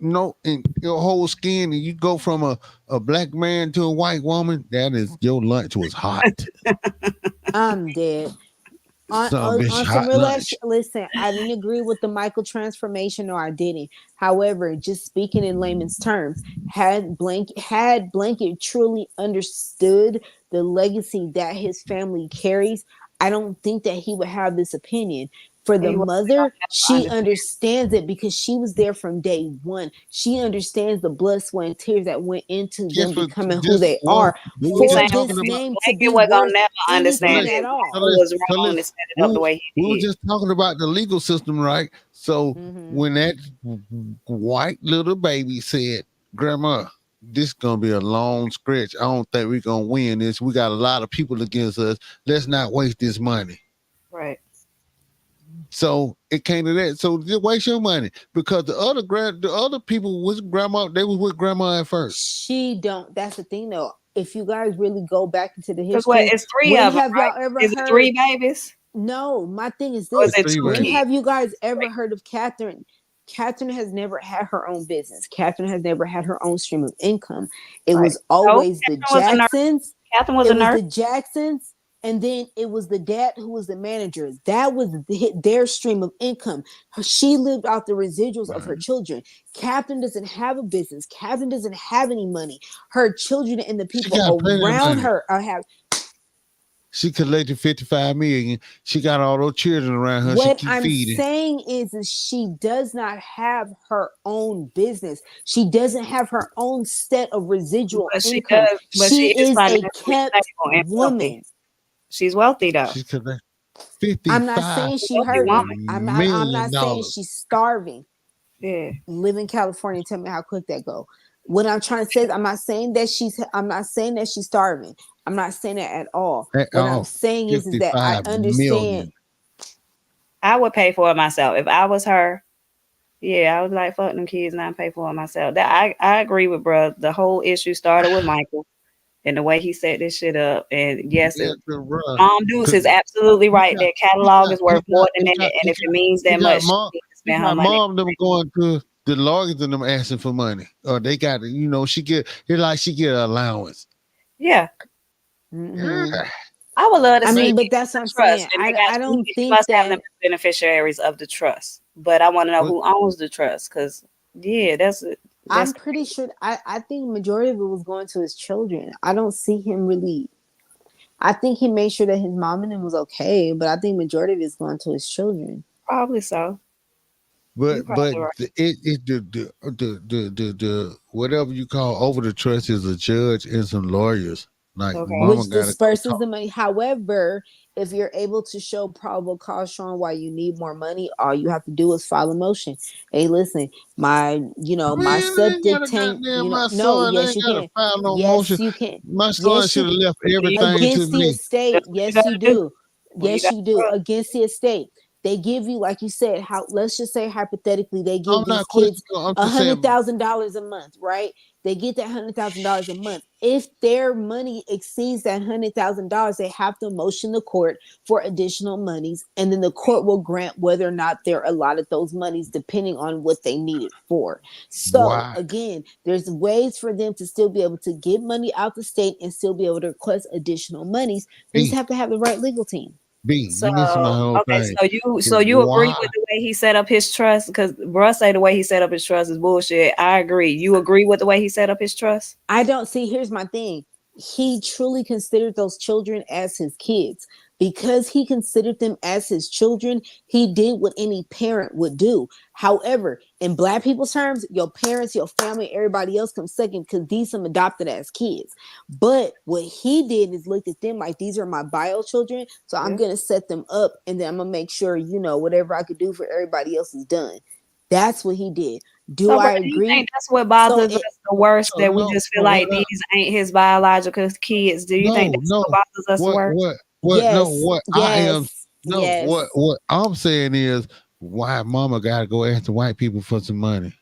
Speaker 3: and your whole skin and you go from a black man to a white woman, that is your lunch was hot.
Speaker 2: I'm dead.
Speaker 3: Some bitch
Speaker 2: On some
Speaker 3: hot
Speaker 2: real
Speaker 3: lunch.
Speaker 2: ass listen, I didn't agree with the Michael transformation, or I didn't. However, just speaking in layman's terms, had Blanket truly understood the legacy that his family carries, I don't think that he would have this opinion. For the
Speaker 1: He was
Speaker 2: mother,
Speaker 1: gonna
Speaker 2: she
Speaker 1: never understand.
Speaker 2: understands it because she was there from day one. She understands the blood, sweat, and tears that went into them
Speaker 3: Guess what?
Speaker 2: becoming who
Speaker 3: Just
Speaker 2: they
Speaker 3: well,
Speaker 2: are
Speaker 3: we were
Speaker 1: We
Speaker 2: for
Speaker 3: just
Speaker 1: saying
Speaker 3: talking
Speaker 2: this
Speaker 3: about.
Speaker 2: name to
Speaker 1: Blanket
Speaker 2: be
Speaker 1: was gonna
Speaker 2: worth
Speaker 1: never
Speaker 3: So
Speaker 1: understand
Speaker 2: anything
Speaker 3: let's
Speaker 1: that
Speaker 2: at
Speaker 3: so
Speaker 2: all.
Speaker 1: Michael
Speaker 3: let's
Speaker 1: was
Speaker 3: so
Speaker 1: wrong
Speaker 3: let's
Speaker 1: to set it up the way
Speaker 3: we
Speaker 1: he
Speaker 3: were
Speaker 1: did.
Speaker 3: just talking about the legal system, right? So
Speaker 2: Mm-hmm.
Speaker 3: when that white little baby said, "Grandma, this gonna be a long stretch. I don't think we're gonna win this. We got a lot of people against us. Let's not waste this money."
Speaker 1: Right.
Speaker 3: So it came to that. So just waste your money because the other people was grandma. They was with grandma at first.
Speaker 2: She don't. That's the thing, though. If you guys really go back into the
Speaker 1: Because what?
Speaker 2: history,
Speaker 1: It's three
Speaker 2: when
Speaker 1: of them,
Speaker 2: have
Speaker 1: right?
Speaker 2: y'all ever
Speaker 1: Is it
Speaker 2: heard?
Speaker 1: three babies
Speaker 2: No, my thing is
Speaker 1: or is
Speaker 2: this:
Speaker 1: it
Speaker 3: Three
Speaker 1: two
Speaker 2: when
Speaker 3: babies.
Speaker 1: kids?
Speaker 2: have you guys ever
Speaker 1: Wait,
Speaker 2: heard of Catherine? Catherine has never had her own business. Catherine has never had her own stream of income. It
Speaker 1: right.
Speaker 2: was
Speaker 1: No,
Speaker 2: always the
Speaker 1: Catherine was a nurse.
Speaker 2: Jacksons.
Speaker 1: Catherine was
Speaker 2: It
Speaker 1: a
Speaker 2: was
Speaker 1: nurse.
Speaker 2: the Jacksons, and then it was the dad who was the manager. That was their stream of income. She lived out the residuals of her
Speaker 3: Right.
Speaker 2: children. Catherine doesn't have a business. Catherine doesn't have any money. Her children and the
Speaker 3: She
Speaker 2: people
Speaker 3: got plenty of
Speaker 2: around
Speaker 3: money.
Speaker 2: her are have.
Speaker 3: She collected 55 million. She got all those children around her. She
Speaker 2: What
Speaker 3: keep
Speaker 2: I'm
Speaker 3: feeding.
Speaker 2: saying is she does not have her own business. She doesn't have her own set of residual
Speaker 1: But she
Speaker 2: income.
Speaker 1: does. But
Speaker 2: She
Speaker 1: she is
Speaker 2: is a
Speaker 1: financially
Speaker 2: kept
Speaker 1: stable and wealthy.
Speaker 2: woman.
Speaker 1: She's wealthy though.
Speaker 3: She collected
Speaker 2: I'm not
Speaker 3: 55
Speaker 2: saying
Speaker 1: She's a
Speaker 2: she
Speaker 1: wealthy
Speaker 2: hurting.
Speaker 1: woman.
Speaker 2: I'm
Speaker 3: million
Speaker 2: not saying
Speaker 3: dollars.
Speaker 2: she's starving.
Speaker 1: Yeah.
Speaker 2: Live in California. Tell me how quick that go. What I'm trying to say is I'm not saying that she's starving. I'm not saying that at all.
Speaker 3: At
Speaker 2: What I'm
Speaker 3: all.
Speaker 2: saying is that I
Speaker 3: 55
Speaker 2: understand.
Speaker 3: million.
Speaker 1: I would pay for it myself. If I was her, yeah, I was like, fuck them kids and I pay for it myself. That I agree with bro. The whole issue started with Michael and the way he set this shit up. And yes,
Speaker 3: Yeah, bruh.
Speaker 1: Mom Dukes
Speaker 3: Cause
Speaker 1: is absolutely
Speaker 3: he
Speaker 1: right.
Speaker 3: got
Speaker 1: That
Speaker 3: he
Speaker 1: catalog
Speaker 3: got
Speaker 1: is worth more than
Speaker 3: he
Speaker 1: that.
Speaker 3: got
Speaker 1: And
Speaker 3: he
Speaker 1: if it
Speaker 3: got
Speaker 1: means
Speaker 3: he
Speaker 1: that
Speaker 3: got
Speaker 1: much, she
Speaker 3: mom
Speaker 1: needs to
Speaker 3: he
Speaker 1: spend her
Speaker 3: got
Speaker 1: money.
Speaker 3: mom them going to the lawyers and them asking for money. Or they got she get it's like she get an allowance.
Speaker 1: Yeah.
Speaker 2: Mhm.
Speaker 3: Yeah.
Speaker 1: I would love to
Speaker 2: I
Speaker 1: see
Speaker 2: mean,
Speaker 1: it
Speaker 2: but
Speaker 1: be
Speaker 2: that's what
Speaker 1: a
Speaker 2: I'm
Speaker 1: trust.
Speaker 2: saying.
Speaker 1: And they got
Speaker 2: I don't
Speaker 1: she
Speaker 2: think
Speaker 1: must have them
Speaker 2: that.
Speaker 1: as beneficiaries of the trust. But I want to know
Speaker 3: But
Speaker 1: who owns the trust. Cause yeah,
Speaker 2: I'm
Speaker 1: that's
Speaker 2: pretty sure. I think majority of it was going to his children. I don't see him really. I think he made sure that his mom and him was okay, but I think majority of it's going to his children.
Speaker 1: probably so. You
Speaker 3: but
Speaker 1: probably right.
Speaker 3: it the whatever you call over the trust is a judge and some lawyers. Like
Speaker 1: Okay.
Speaker 3: mama
Speaker 2: Which
Speaker 3: gotta go
Speaker 2: disperses
Speaker 3: talk.
Speaker 2: the money. However, if you're able to show probable cause showing why you need more money, all you have to do is file a motion. Hey, listen, my
Speaker 3: Man, they ain't
Speaker 2: septic
Speaker 3: got a
Speaker 2: tank,
Speaker 3: goddamn my
Speaker 2: no,
Speaker 3: son. They
Speaker 2: yes,
Speaker 3: ain't
Speaker 2: you
Speaker 3: got to
Speaker 2: can.
Speaker 3: file no motion.
Speaker 2: Yes, you can.
Speaker 3: My son
Speaker 2: Yes,
Speaker 3: should
Speaker 2: you
Speaker 3: have left
Speaker 1: You
Speaker 3: everything to
Speaker 2: against the
Speaker 3: me.
Speaker 2: estate.
Speaker 1: That's what you
Speaker 2: Yes, you
Speaker 1: gotta do
Speaker 2: do.
Speaker 1: when you
Speaker 2: Yes,
Speaker 1: got
Speaker 2: you do.
Speaker 1: trust.
Speaker 2: Against the estate. They give you, like you said, how let's just say hypothetically, they
Speaker 3: I'm
Speaker 2: give these
Speaker 3: not
Speaker 2: kids
Speaker 3: questioning. I'm
Speaker 2: a
Speaker 3: just
Speaker 2: hundred
Speaker 3: saying,
Speaker 2: thousand dollars a month, right? They get that $100,000 a month. If their money exceeds that $100,000, they have to motion the court for additional monies, and then the court will grant whether or not they're allotted those monies, depending on what they need it for. So
Speaker 3: why?
Speaker 2: again, there's ways for them to still be able to get money out the state and still be able to request additional monies. They just
Speaker 3: B,
Speaker 2: have to have the right legal team.
Speaker 3: B,
Speaker 1: So
Speaker 3: you missing the whole
Speaker 1: okay,
Speaker 3: thing.
Speaker 1: so you agree
Speaker 3: Why?
Speaker 1: with the way he set up his trust? Because bruh say the way he set up his trust is bullshit. I agree. You agree with the way he set up his trust?
Speaker 2: I don't see. Here's my thing. He truly considered those children as his kids. Because he considered them as his children, he did what any parent would do. However, in black people's terms, your parents, your family, everybody else comes second because these some adopted as kids. But what he did is looked at them like these are my bio children. So I'm
Speaker 1: Yeah.
Speaker 2: gonna set them up and then I'm gonna make sure, whatever I could do for everybody else is done. That's what he did. Do
Speaker 1: So, bro,
Speaker 2: I
Speaker 1: do you think
Speaker 2: agree?
Speaker 1: that's what
Speaker 2: So
Speaker 1: bothers us
Speaker 2: it
Speaker 1: the worst?
Speaker 3: So
Speaker 1: That we
Speaker 3: no,
Speaker 1: just feel
Speaker 3: no,
Speaker 1: like these ain't his biological kids. Do you think
Speaker 3: no,
Speaker 1: that's what
Speaker 3: no.
Speaker 1: bothers us the
Speaker 3: What,
Speaker 1: worst?
Speaker 3: what, what? No,
Speaker 2: yes,
Speaker 3: what I am.
Speaker 2: yes,
Speaker 3: No, what,
Speaker 2: yes.
Speaker 3: what I'm saying is why mama gotta go ask the white people for some money.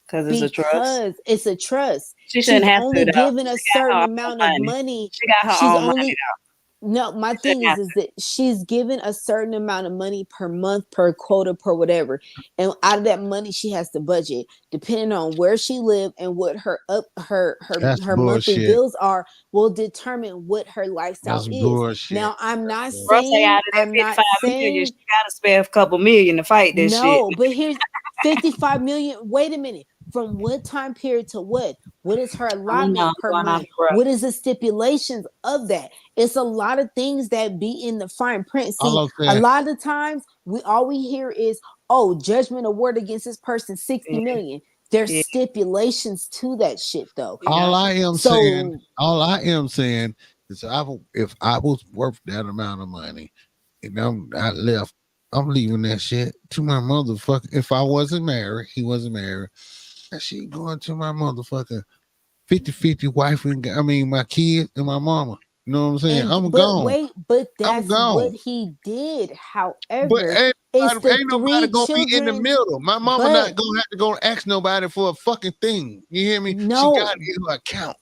Speaker 1: Because it's a trust.
Speaker 2: Because it's a trust.
Speaker 1: She shouldn't
Speaker 2: She's
Speaker 1: have to
Speaker 2: only
Speaker 1: though.
Speaker 2: given a
Speaker 1: She got
Speaker 2: certain
Speaker 1: her own
Speaker 2: amount of
Speaker 1: money.
Speaker 2: money.
Speaker 1: She got her
Speaker 2: She's
Speaker 1: own money
Speaker 2: only
Speaker 1: though.
Speaker 2: no, my
Speaker 1: She shouldn't
Speaker 2: thing
Speaker 1: have
Speaker 2: is that she's given a certain amount of money per month, per quota, per whatever. And out of that money, she has to budget, depending on where she live and what
Speaker 3: That's
Speaker 2: her monthly
Speaker 3: bullshit.
Speaker 2: bills are, will determine what her lifestyle
Speaker 3: That's
Speaker 2: is.
Speaker 3: bullshit.
Speaker 2: Now, I'm
Speaker 3: That's
Speaker 2: not
Speaker 3: bullshit.
Speaker 1: Bro say out
Speaker 2: saying,
Speaker 1: of that
Speaker 2: I'm not
Speaker 1: 55 million,
Speaker 2: saying
Speaker 1: she gotta spare a couple million to fight this shit.
Speaker 2: no, but here's 55 million. Wait a minute. From what time period to what? What is her
Speaker 1: I don't know.
Speaker 2: allotment
Speaker 1: I'm
Speaker 2: per
Speaker 1: going off
Speaker 2: month?
Speaker 1: the road.
Speaker 2: What is the stipulations of that? It's a lot of things that be in the fine print.
Speaker 3: All
Speaker 2: See,
Speaker 3: I'm
Speaker 2: a
Speaker 3: saying,
Speaker 2: lot of times we hear is, oh, judgment award against this person 60
Speaker 1: Yeah,
Speaker 2: million. There's
Speaker 1: yeah,
Speaker 2: stipulations to that shit though.
Speaker 1: yeah.
Speaker 2: So
Speaker 3: all I am saying is, if I was worth that amount of money, and I left, I'm leaving that shit to my motherfucker. If I wasn't married, he wasn't married. That shit going to my motherfucking 50-50 wife and my kid and my mama. You know what I'm saying?
Speaker 2: and
Speaker 3: I'm
Speaker 2: but
Speaker 3: gone.
Speaker 2: wait, but
Speaker 3: I'm
Speaker 2: that's what
Speaker 3: gone.
Speaker 2: he did.
Speaker 3: But
Speaker 2: However, it's the
Speaker 3: ain't nobody
Speaker 2: three
Speaker 3: gonna be in the
Speaker 2: children,
Speaker 3: middle. My mama not
Speaker 2: but
Speaker 3: gonna have to go ask nobody for a fucking thing. You hear me? She got
Speaker 2: no,
Speaker 3: it in her account.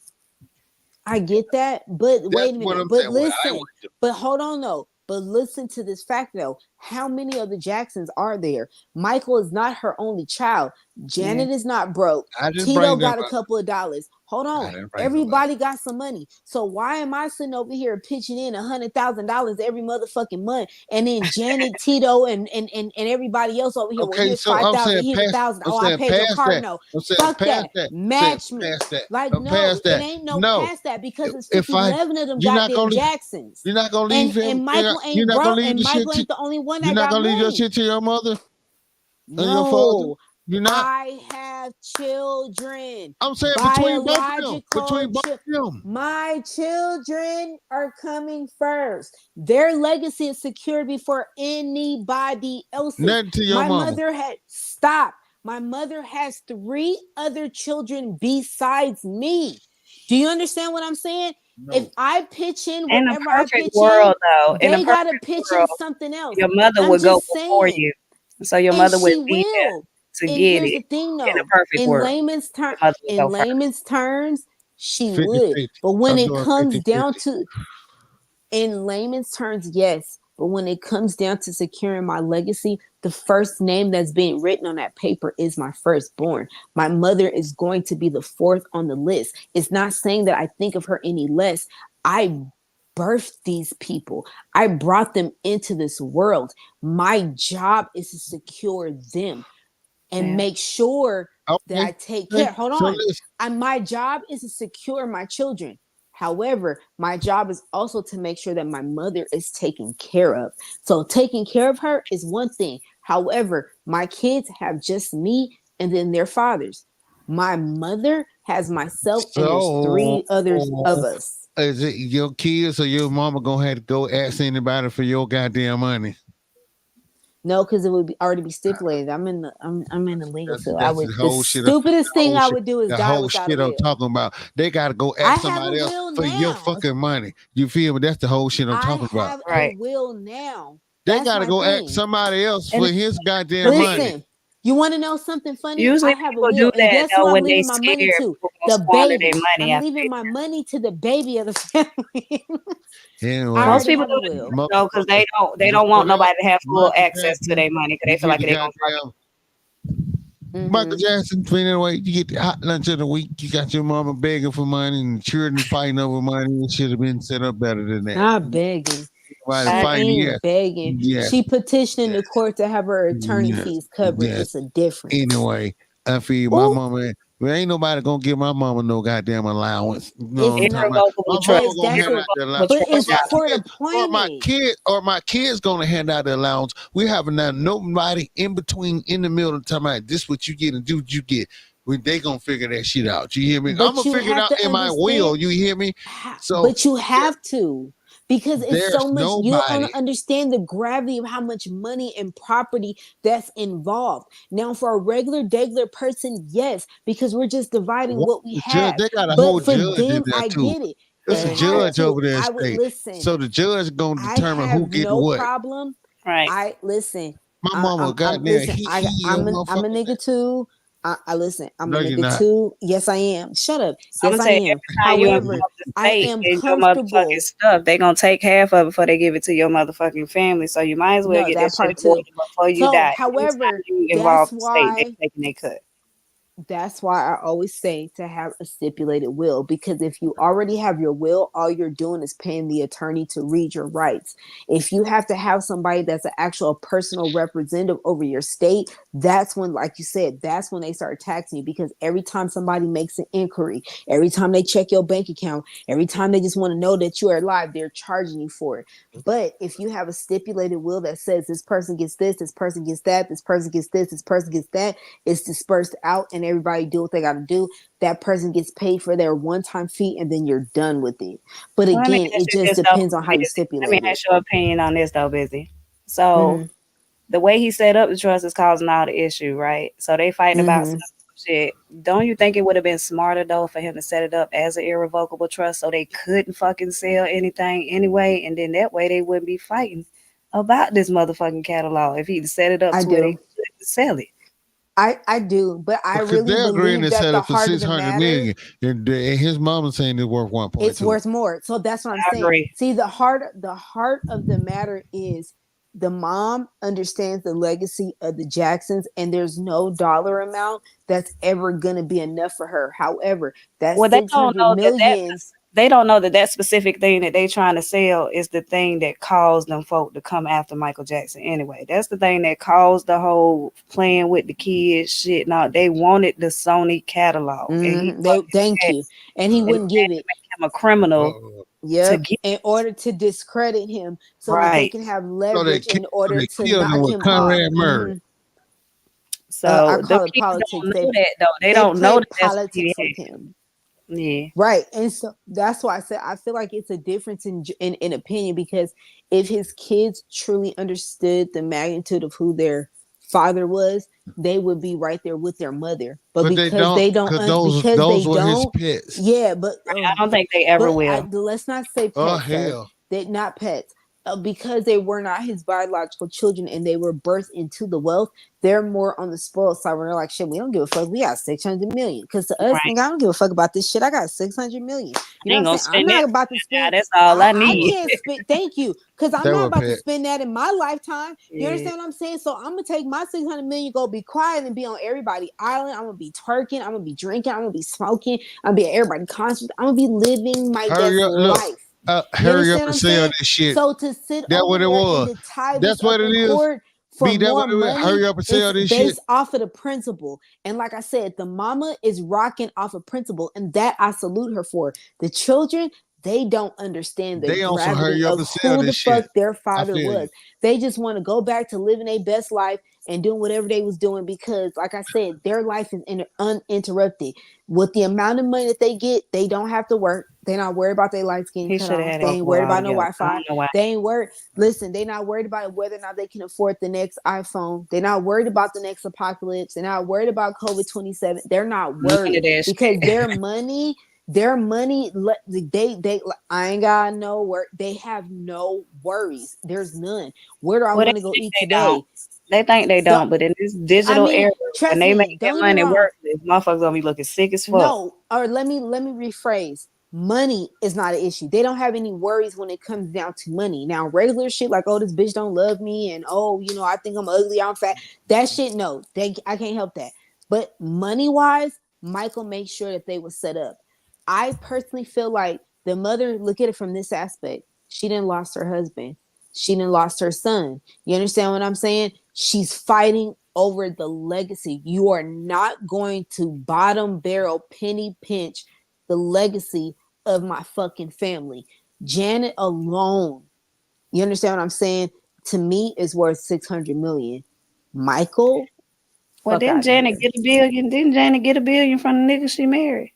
Speaker 2: I get that, but
Speaker 3: That's
Speaker 2: wait a
Speaker 3: what
Speaker 2: minute.
Speaker 3: I'm
Speaker 2: But
Speaker 3: saying. What I
Speaker 2: listen,
Speaker 3: would do.
Speaker 2: but hold on though. But listen to this fact though. How many of the Jacksons are there? Michael is not her only child.
Speaker 1: Yeah.
Speaker 2: Janet is not broke.
Speaker 3: I didn't
Speaker 2: Tito
Speaker 3: bring them
Speaker 2: got a
Speaker 3: up.
Speaker 2: couple of dollars. Hold
Speaker 3: I
Speaker 2: on.
Speaker 3: didn't bring them up.
Speaker 2: Everybody got some money. So why am I sitting over here pitching in $100,000 every motherfucking month? And then Janet, Tito, and everybody else over here. Well,
Speaker 3: Okay,
Speaker 2: here's
Speaker 3: so
Speaker 2: 5,000. Here's 1,000.
Speaker 3: I'm
Speaker 2: Oh, I
Speaker 3: saying
Speaker 2: paid your
Speaker 3: past
Speaker 2: card
Speaker 3: that.
Speaker 2: note.
Speaker 3: I'm saying
Speaker 2: Fuck
Speaker 3: past
Speaker 2: that.
Speaker 3: that. I'm saying
Speaker 2: Match me.
Speaker 3: past that.
Speaker 2: Like,
Speaker 3: I'm
Speaker 2: no,
Speaker 3: past
Speaker 2: it
Speaker 3: that.
Speaker 2: ain't no
Speaker 3: No,
Speaker 2: past that because it's
Speaker 3: if
Speaker 2: 11 of them
Speaker 3: you're not
Speaker 2: goddamn
Speaker 3: gonna leave,
Speaker 2: Jacksons.
Speaker 3: you're not gonna leave
Speaker 2: And
Speaker 3: him.
Speaker 2: and Michael
Speaker 3: You're
Speaker 2: ain't
Speaker 3: not gonna
Speaker 2: broke,
Speaker 3: leave
Speaker 2: and
Speaker 3: the shit
Speaker 2: Michael
Speaker 3: to.
Speaker 2: ain't the only one
Speaker 3: You're
Speaker 2: that
Speaker 3: not
Speaker 2: got
Speaker 3: gonna leave your
Speaker 2: money.
Speaker 3: shit to your mother and your father.
Speaker 2: No,
Speaker 3: You're not.
Speaker 2: I have children,
Speaker 3: I'm saying between both of them.
Speaker 2: biological
Speaker 3: Between both
Speaker 2: children.
Speaker 3: of them.
Speaker 2: My children are coming first. Their legacy is secured before anybody else's.
Speaker 3: Nothing to your
Speaker 2: My
Speaker 3: mama.
Speaker 2: mother had stop. My mother has three other children besides me. Do you understand what I'm saying? If
Speaker 3: No.
Speaker 2: I pitch in
Speaker 1: In a
Speaker 2: whatever I
Speaker 1: perfect
Speaker 2: pitch in,
Speaker 1: world, though, in a
Speaker 2: they got to
Speaker 1: perfect
Speaker 2: pitch in
Speaker 1: world,
Speaker 2: something else.
Speaker 1: your mother
Speaker 2: I'm
Speaker 1: would go
Speaker 2: just
Speaker 1: before
Speaker 2: saying.
Speaker 1: you. So your
Speaker 2: And
Speaker 1: mother would
Speaker 2: she
Speaker 1: be there
Speaker 2: will.
Speaker 1: to
Speaker 2: And
Speaker 1: get
Speaker 2: here's
Speaker 1: it.
Speaker 2: the thing
Speaker 1: In a
Speaker 2: though.
Speaker 1: perfect world, your mother would
Speaker 2: In
Speaker 1: go first.
Speaker 2: layman's terms, she
Speaker 3: 50
Speaker 2: would.
Speaker 3: 50.
Speaker 2: But when
Speaker 3: I'm
Speaker 2: it
Speaker 3: doing
Speaker 2: comes
Speaker 3: 50
Speaker 2: down
Speaker 3: 50.
Speaker 2: to in layman's terms, yes. But when it comes down to securing my legacy, the first name that's being written on that paper is my firstborn. My mother is going to be the fourth on the list. It's not saying that I think of her any less. I birthed these people, I brought them into this world. My job is to secure them and
Speaker 1: Yeah.
Speaker 2: make sure that
Speaker 3: Okay.
Speaker 2: I take
Speaker 3: Okay.
Speaker 2: care. Hold
Speaker 3: So
Speaker 2: on.
Speaker 3: listen.
Speaker 2: My job is to secure my children. However, my job is also to make sure that my mother is taken care of. So taking care of her is one thing. However, my kids have just me and then their fathers. My mother has myself and there's
Speaker 3: So
Speaker 2: three others of us.
Speaker 3: is it your kids or your mama gonna have to go ask anybody for your goddamn money?
Speaker 2: No, because it would be already be stipulated. I'm in the legal field. I
Speaker 3: That's
Speaker 2: would
Speaker 3: the
Speaker 2: the
Speaker 3: whole shit.
Speaker 2: stupidest thing I would do is
Speaker 3: The
Speaker 2: die
Speaker 3: whole
Speaker 2: without a
Speaker 3: shit I'm
Speaker 2: will.
Speaker 3: talking about. They gotta go
Speaker 2: I
Speaker 3: ask
Speaker 2: have a
Speaker 3: somebody else
Speaker 2: will
Speaker 3: for your
Speaker 2: now.
Speaker 3: fucking money. You feel me? That's the whole shit I'm
Speaker 2: I
Speaker 3: talking about.
Speaker 2: have a
Speaker 1: Right.
Speaker 2: will now.
Speaker 3: They
Speaker 2: That's
Speaker 3: gotta
Speaker 2: my
Speaker 3: go ask
Speaker 2: thing.
Speaker 3: somebody else
Speaker 1: And
Speaker 3: for his goddamn
Speaker 1: the
Speaker 3: money.
Speaker 2: Listen, you want to know something funny? I
Speaker 1: usually
Speaker 2: have a
Speaker 1: people do
Speaker 2: will, and
Speaker 1: that
Speaker 2: guess who
Speaker 1: though
Speaker 2: I'm
Speaker 1: when they
Speaker 2: leaving my money
Speaker 1: scared
Speaker 2: to?
Speaker 1: people gonna
Speaker 2: The
Speaker 1: squander their
Speaker 2: baby.
Speaker 1: money
Speaker 2: I'm
Speaker 1: after
Speaker 2: leaving
Speaker 1: they
Speaker 2: my money to the baby of the family. I
Speaker 3: Anyway,
Speaker 1: most
Speaker 2: already
Speaker 1: people
Speaker 2: have a
Speaker 1: do that
Speaker 2: will.
Speaker 1: though because
Speaker 3: motherfucker,
Speaker 1: they don't want
Speaker 3: whatever.
Speaker 1: nobody to have full
Speaker 3: Michael
Speaker 1: access to
Speaker 3: Jackson,
Speaker 1: their money because
Speaker 3: you
Speaker 1: they feel
Speaker 3: get
Speaker 1: like
Speaker 3: the
Speaker 1: they're gonna fuck
Speaker 3: goddamn Michael
Speaker 2: Mm-hmm.
Speaker 3: Jackson, anyway, you get the hot lunch of the week. You got your mama begging for money and children fighting over money. It should have been set up better than that.
Speaker 2: Not begging.
Speaker 3: Nobody
Speaker 2: She
Speaker 1: I
Speaker 3: fighting. Yeah,
Speaker 2: ain't begging.
Speaker 3: yes,
Speaker 2: She petitioning
Speaker 3: yes,
Speaker 2: the court to have her attorney
Speaker 3: yes,
Speaker 2: fees covered.
Speaker 3: yes.
Speaker 2: It's a difference.
Speaker 3: Anyway, I feel my
Speaker 2: Oh,
Speaker 3: mama. Well, ain't nobody gonna give my mama no goddamn allowance. You know what
Speaker 2: It's
Speaker 3: I'm talking
Speaker 2: not,
Speaker 3: about?
Speaker 1: Irrevocable
Speaker 3: My
Speaker 2: but
Speaker 3: mama
Speaker 1: trust.
Speaker 3: gonna
Speaker 2: that's
Speaker 3: hand
Speaker 2: a,
Speaker 3: out the
Speaker 1: Irrevocable
Speaker 3: allowance,
Speaker 2: but
Speaker 3: or
Speaker 1: trust,
Speaker 2: it's
Speaker 3: my
Speaker 1: y'all.
Speaker 2: for the
Speaker 3: kids,
Speaker 2: appointment.
Speaker 3: or my kids gonna hand out the allowance. We haven't had nobody in between in the middle of time about this what you get and do what you get. They gonna figure that shit out. You hear me? I'm
Speaker 2: But
Speaker 3: gonna
Speaker 2: you
Speaker 3: figure it
Speaker 2: have
Speaker 3: out
Speaker 2: to
Speaker 3: in my will.
Speaker 2: understand,
Speaker 3: You hear me? So
Speaker 2: but you
Speaker 3: there,
Speaker 2: have to, because it's
Speaker 3: there's
Speaker 2: so much. You don't
Speaker 3: nobody.
Speaker 2: understand the gravity of how much money and property that's involved. Now, for a regular person, yes, because we're just dividing
Speaker 3: What
Speaker 2: what we
Speaker 3: the judge?
Speaker 2: have.
Speaker 3: They got a whole
Speaker 2: But for
Speaker 3: judge in
Speaker 2: them,
Speaker 3: there
Speaker 2: I
Speaker 3: too.
Speaker 2: get it.
Speaker 3: There's
Speaker 2: They
Speaker 3: a
Speaker 2: have
Speaker 3: judge
Speaker 2: to.
Speaker 3: over there
Speaker 2: I would
Speaker 3: state.
Speaker 2: listen.
Speaker 3: So the judge gonna
Speaker 2: I
Speaker 3: determine who
Speaker 2: have
Speaker 3: get
Speaker 2: no
Speaker 3: what.
Speaker 2: problem.
Speaker 1: Right.
Speaker 2: I listen.
Speaker 3: My mama,
Speaker 2: I'm
Speaker 3: goddamn,
Speaker 2: listen.
Speaker 3: he a
Speaker 2: I'm a
Speaker 3: motherfucker.
Speaker 2: nigga too. I listen. I'm a
Speaker 3: No, you're
Speaker 2: nigga
Speaker 3: not.
Speaker 2: too. Yes, I am. Shut up.
Speaker 1: I'm
Speaker 2: Yes,
Speaker 1: gonna
Speaker 2: I
Speaker 1: tell you,
Speaker 2: am.
Speaker 1: every time you
Speaker 2: However,
Speaker 1: involve the
Speaker 2: I
Speaker 1: state
Speaker 2: am
Speaker 1: in your motherfucking
Speaker 2: comfortable.
Speaker 1: stuff, they gonna take half of it before they give it to your motherfucking family. So you might as well
Speaker 2: No,
Speaker 1: get that
Speaker 2: that
Speaker 1: shit
Speaker 2: part
Speaker 1: in order
Speaker 2: too.
Speaker 1: before you
Speaker 2: So,
Speaker 1: die. Anytime
Speaker 2: however,
Speaker 1: you involve
Speaker 2: that's
Speaker 1: the state, they
Speaker 2: why
Speaker 1: taking their cut.
Speaker 2: that's why I always say to have a stipulated will, because if you already have your will, all you're doing is paying the attorney to read your rights. If you have to have somebody that's an actual personal representative over your state, that's when, like you said, that's when they start taxing you, because every time somebody makes an inquiry, every time they check your bank account, every time they just want to know that you are alive, they're charging you for it. But if you have a stipulated will that says this person gets this person gets that, this person gets this person gets that, it's dispersed out and everybody do what they got to do. That person gets paid for their one-time fee and then you're done with it. But
Speaker 1: So let me
Speaker 2: again,
Speaker 1: ask
Speaker 2: it
Speaker 1: you
Speaker 2: just
Speaker 1: this though,
Speaker 2: depends on how you
Speaker 1: Busy. Let me
Speaker 2: stipulate it.
Speaker 1: ask your opinion on this though, Busy. So
Speaker 2: Mm-hmm.
Speaker 1: the way he set up the trust is causing all the issue, right? So they fighting about
Speaker 2: Mm-hmm.
Speaker 1: some shit. Don't you think it would have been smarter though for him to set it up as an irrevocable trust so they couldn't fucking sell anything anyway, and then that way they wouldn't be fighting about this motherfucking catalog if he'd set it up
Speaker 2: I
Speaker 1: to where they
Speaker 2: do.
Speaker 1: couldn't sell it.
Speaker 2: I do, but I
Speaker 3: Because
Speaker 2: really
Speaker 3: they're agreeing
Speaker 2: believe
Speaker 3: to
Speaker 2: that
Speaker 3: sell
Speaker 2: the
Speaker 3: it for
Speaker 2: heart of
Speaker 3: six
Speaker 2: the
Speaker 3: hundred
Speaker 2: matter,
Speaker 3: million, and his mama saying it's worth
Speaker 2: it's
Speaker 3: 1.2.
Speaker 2: worth more. So that's what I'm
Speaker 1: I
Speaker 2: saying.
Speaker 1: agree.
Speaker 2: See, the heart of the matter is the mom understands the legacy of the Jacksons, and there's no dollar amount that's ever gonna be enough for her. However, that
Speaker 1: Well, they
Speaker 2: six
Speaker 1: don't
Speaker 2: hundred
Speaker 1: know that
Speaker 2: millions,
Speaker 1: they don't know that that specific thing that they trying to sell is the thing that caused them folk to come after Michael Jackson anyway. That's the thing that caused the whole playing with the kids shit. Now they wanted the Sony catalog, and he
Speaker 2: they
Speaker 1: fucking
Speaker 2: thank
Speaker 1: had,
Speaker 2: you, and he
Speaker 3: Uh,
Speaker 1: and
Speaker 2: wouldn't
Speaker 1: they had
Speaker 2: give
Speaker 1: to
Speaker 2: it.
Speaker 1: make him a criminal
Speaker 3: uh,
Speaker 1: to
Speaker 2: Yep,
Speaker 1: get
Speaker 2: in order to discredit him, so that they
Speaker 1: right.
Speaker 2: can have
Speaker 3: so
Speaker 2: leverage in
Speaker 3: so
Speaker 2: order
Speaker 3: they
Speaker 2: to
Speaker 3: killed him
Speaker 2: knock
Speaker 3: with
Speaker 2: him off.
Speaker 3: Conrad Murray.
Speaker 2: I
Speaker 1: So the
Speaker 2: call it
Speaker 1: kids
Speaker 2: politics.
Speaker 1: don't know that though. They
Speaker 2: They
Speaker 1: don't know that
Speaker 2: played
Speaker 1: that's what he
Speaker 2: politics with
Speaker 1: had.
Speaker 2: him.
Speaker 1: Yeah.
Speaker 2: Right. And so that's why I said I feel like it's a difference in opinion, because if his kids truly understood the magnitude of who their father was, they would be right there with their mother. But
Speaker 3: But they
Speaker 2: because
Speaker 3: don't,
Speaker 2: they don't
Speaker 3: because those
Speaker 2: they
Speaker 3: were his
Speaker 2: don't,
Speaker 3: pets.
Speaker 2: yeah, but
Speaker 1: I don't think they ever will.
Speaker 2: let's not say
Speaker 3: Oh
Speaker 2: pets, sir.
Speaker 3: hell.
Speaker 2: They not pets. Because they were not his biological children and they were birthed into the wealth, they're more on the spoiled side where they're like, shit, we don't give a fuck. We got 600 million. Because to us,
Speaker 1: Right.
Speaker 2: nigga, I don't give a fuck about this shit. I got 600 million. You
Speaker 1: I
Speaker 2: know what
Speaker 1: ain't
Speaker 2: I'm
Speaker 1: gonna
Speaker 2: saying? I'm
Speaker 1: spend that
Speaker 2: not about to
Speaker 1: now.
Speaker 2: spend,
Speaker 1: That's all I
Speaker 2: I
Speaker 1: need.
Speaker 2: can't spend, thank you. Because I'm
Speaker 3: They
Speaker 2: not
Speaker 3: were
Speaker 2: about to
Speaker 3: pets.
Speaker 2: spend that in my lifetime. You
Speaker 1: Yeah.
Speaker 2: understand what I'm saying? So I'm going to take my 600 million, go be quiet and be on everybody island. I'm going to be twerking. I'm going to be drinking. I'm going to be smoking. I'm going to be at everybody concert. I'm going to be living my
Speaker 3: Hurry
Speaker 2: best
Speaker 3: up, look,
Speaker 2: life. You
Speaker 3: hurry up
Speaker 2: understand what
Speaker 3: and
Speaker 2: I'm
Speaker 3: sell
Speaker 2: saying?
Speaker 3: this shit.
Speaker 2: So to sit
Speaker 3: That
Speaker 2: over
Speaker 3: what it
Speaker 2: there and
Speaker 3: was.
Speaker 2: to tie this
Speaker 3: That's what
Speaker 2: up
Speaker 3: it
Speaker 2: in
Speaker 3: is.
Speaker 2: court for
Speaker 3: Be that what
Speaker 2: more
Speaker 3: it is.
Speaker 2: money,
Speaker 3: Hurry up and
Speaker 2: it's
Speaker 3: sell this shit.
Speaker 2: based off of the principle. And like I said, the mama is rocking off a principle, and that I salute her for. The children, they don't understand the
Speaker 3: They also
Speaker 2: gravity
Speaker 3: hurry up
Speaker 2: of
Speaker 3: and sell
Speaker 2: who the
Speaker 3: this shit.
Speaker 2: fuck their
Speaker 3: I
Speaker 2: father
Speaker 3: feel you.
Speaker 2: was. They just want to go back to living their best life and doing whatever they was doing, because like I said, their life is uninterrupted. With the amount of money that they get, they don't have to work. They're not worried about their lights getting
Speaker 1: He
Speaker 2: cut
Speaker 1: should have
Speaker 2: off.
Speaker 1: had
Speaker 2: They
Speaker 1: it
Speaker 2: ain't
Speaker 1: before
Speaker 2: worried about no
Speaker 1: altogether. I
Speaker 2: Wi-Fi.
Speaker 1: don't know why.
Speaker 2: They ain't worried. Listen, they're not worried about whether or not they can afford the next iPhone. They're not worried about the next apocalypse. They're not worried about COVID-27. They're not
Speaker 1: None of
Speaker 2: worried
Speaker 1: that
Speaker 2: because
Speaker 1: shit.
Speaker 2: their money, they I ain't got no work. They have no worries. There's none. Where do I
Speaker 1: Well, they
Speaker 2: want to go
Speaker 1: think
Speaker 2: eat
Speaker 1: they don't.
Speaker 2: today?
Speaker 1: They think they
Speaker 2: The,
Speaker 1: don't, but in this
Speaker 2: I
Speaker 1: digital
Speaker 2: mean,
Speaker 1: era, when
Speaker 2: trust
Speaker 1: they
Speaker 2: me.
Speaker 1: make that
Speaker 2: Don't get me
Speaker 1: money
Speaker 2: wrong.
Speaker 1: work, this motherfuckers gonna be looking sick as fuck.
Speaker 2: No, or let me rephrase. Money is not an issue. They don't have any worries when it comes down to money. Now, regular shit like, oh, this bitch don't love me, and oh, I think I'm ugly, I'm fat. That shit, no, I can't help that. But money wise, Michael makes sure that they were set up. I personally feel like the mother, look at it from this aspect. She didn't lost her husband. She done lost her son. You understand what I'm saying? She's fighting over the legacy. You are not going to bottom barrel penny pinch the legacy of my fucking family. Janet alone, you understand what I'm saying? To me, is worth 600 million. Michael,
Speaker 1: Well,
Speaker 2: fuck
Speaker 1: didn't
Speaker 2: out of
Speaker 1: Janet
Speaker 2: here.
Speaker 1: get a billion? Didn't Janet get a billion from the nigga she married?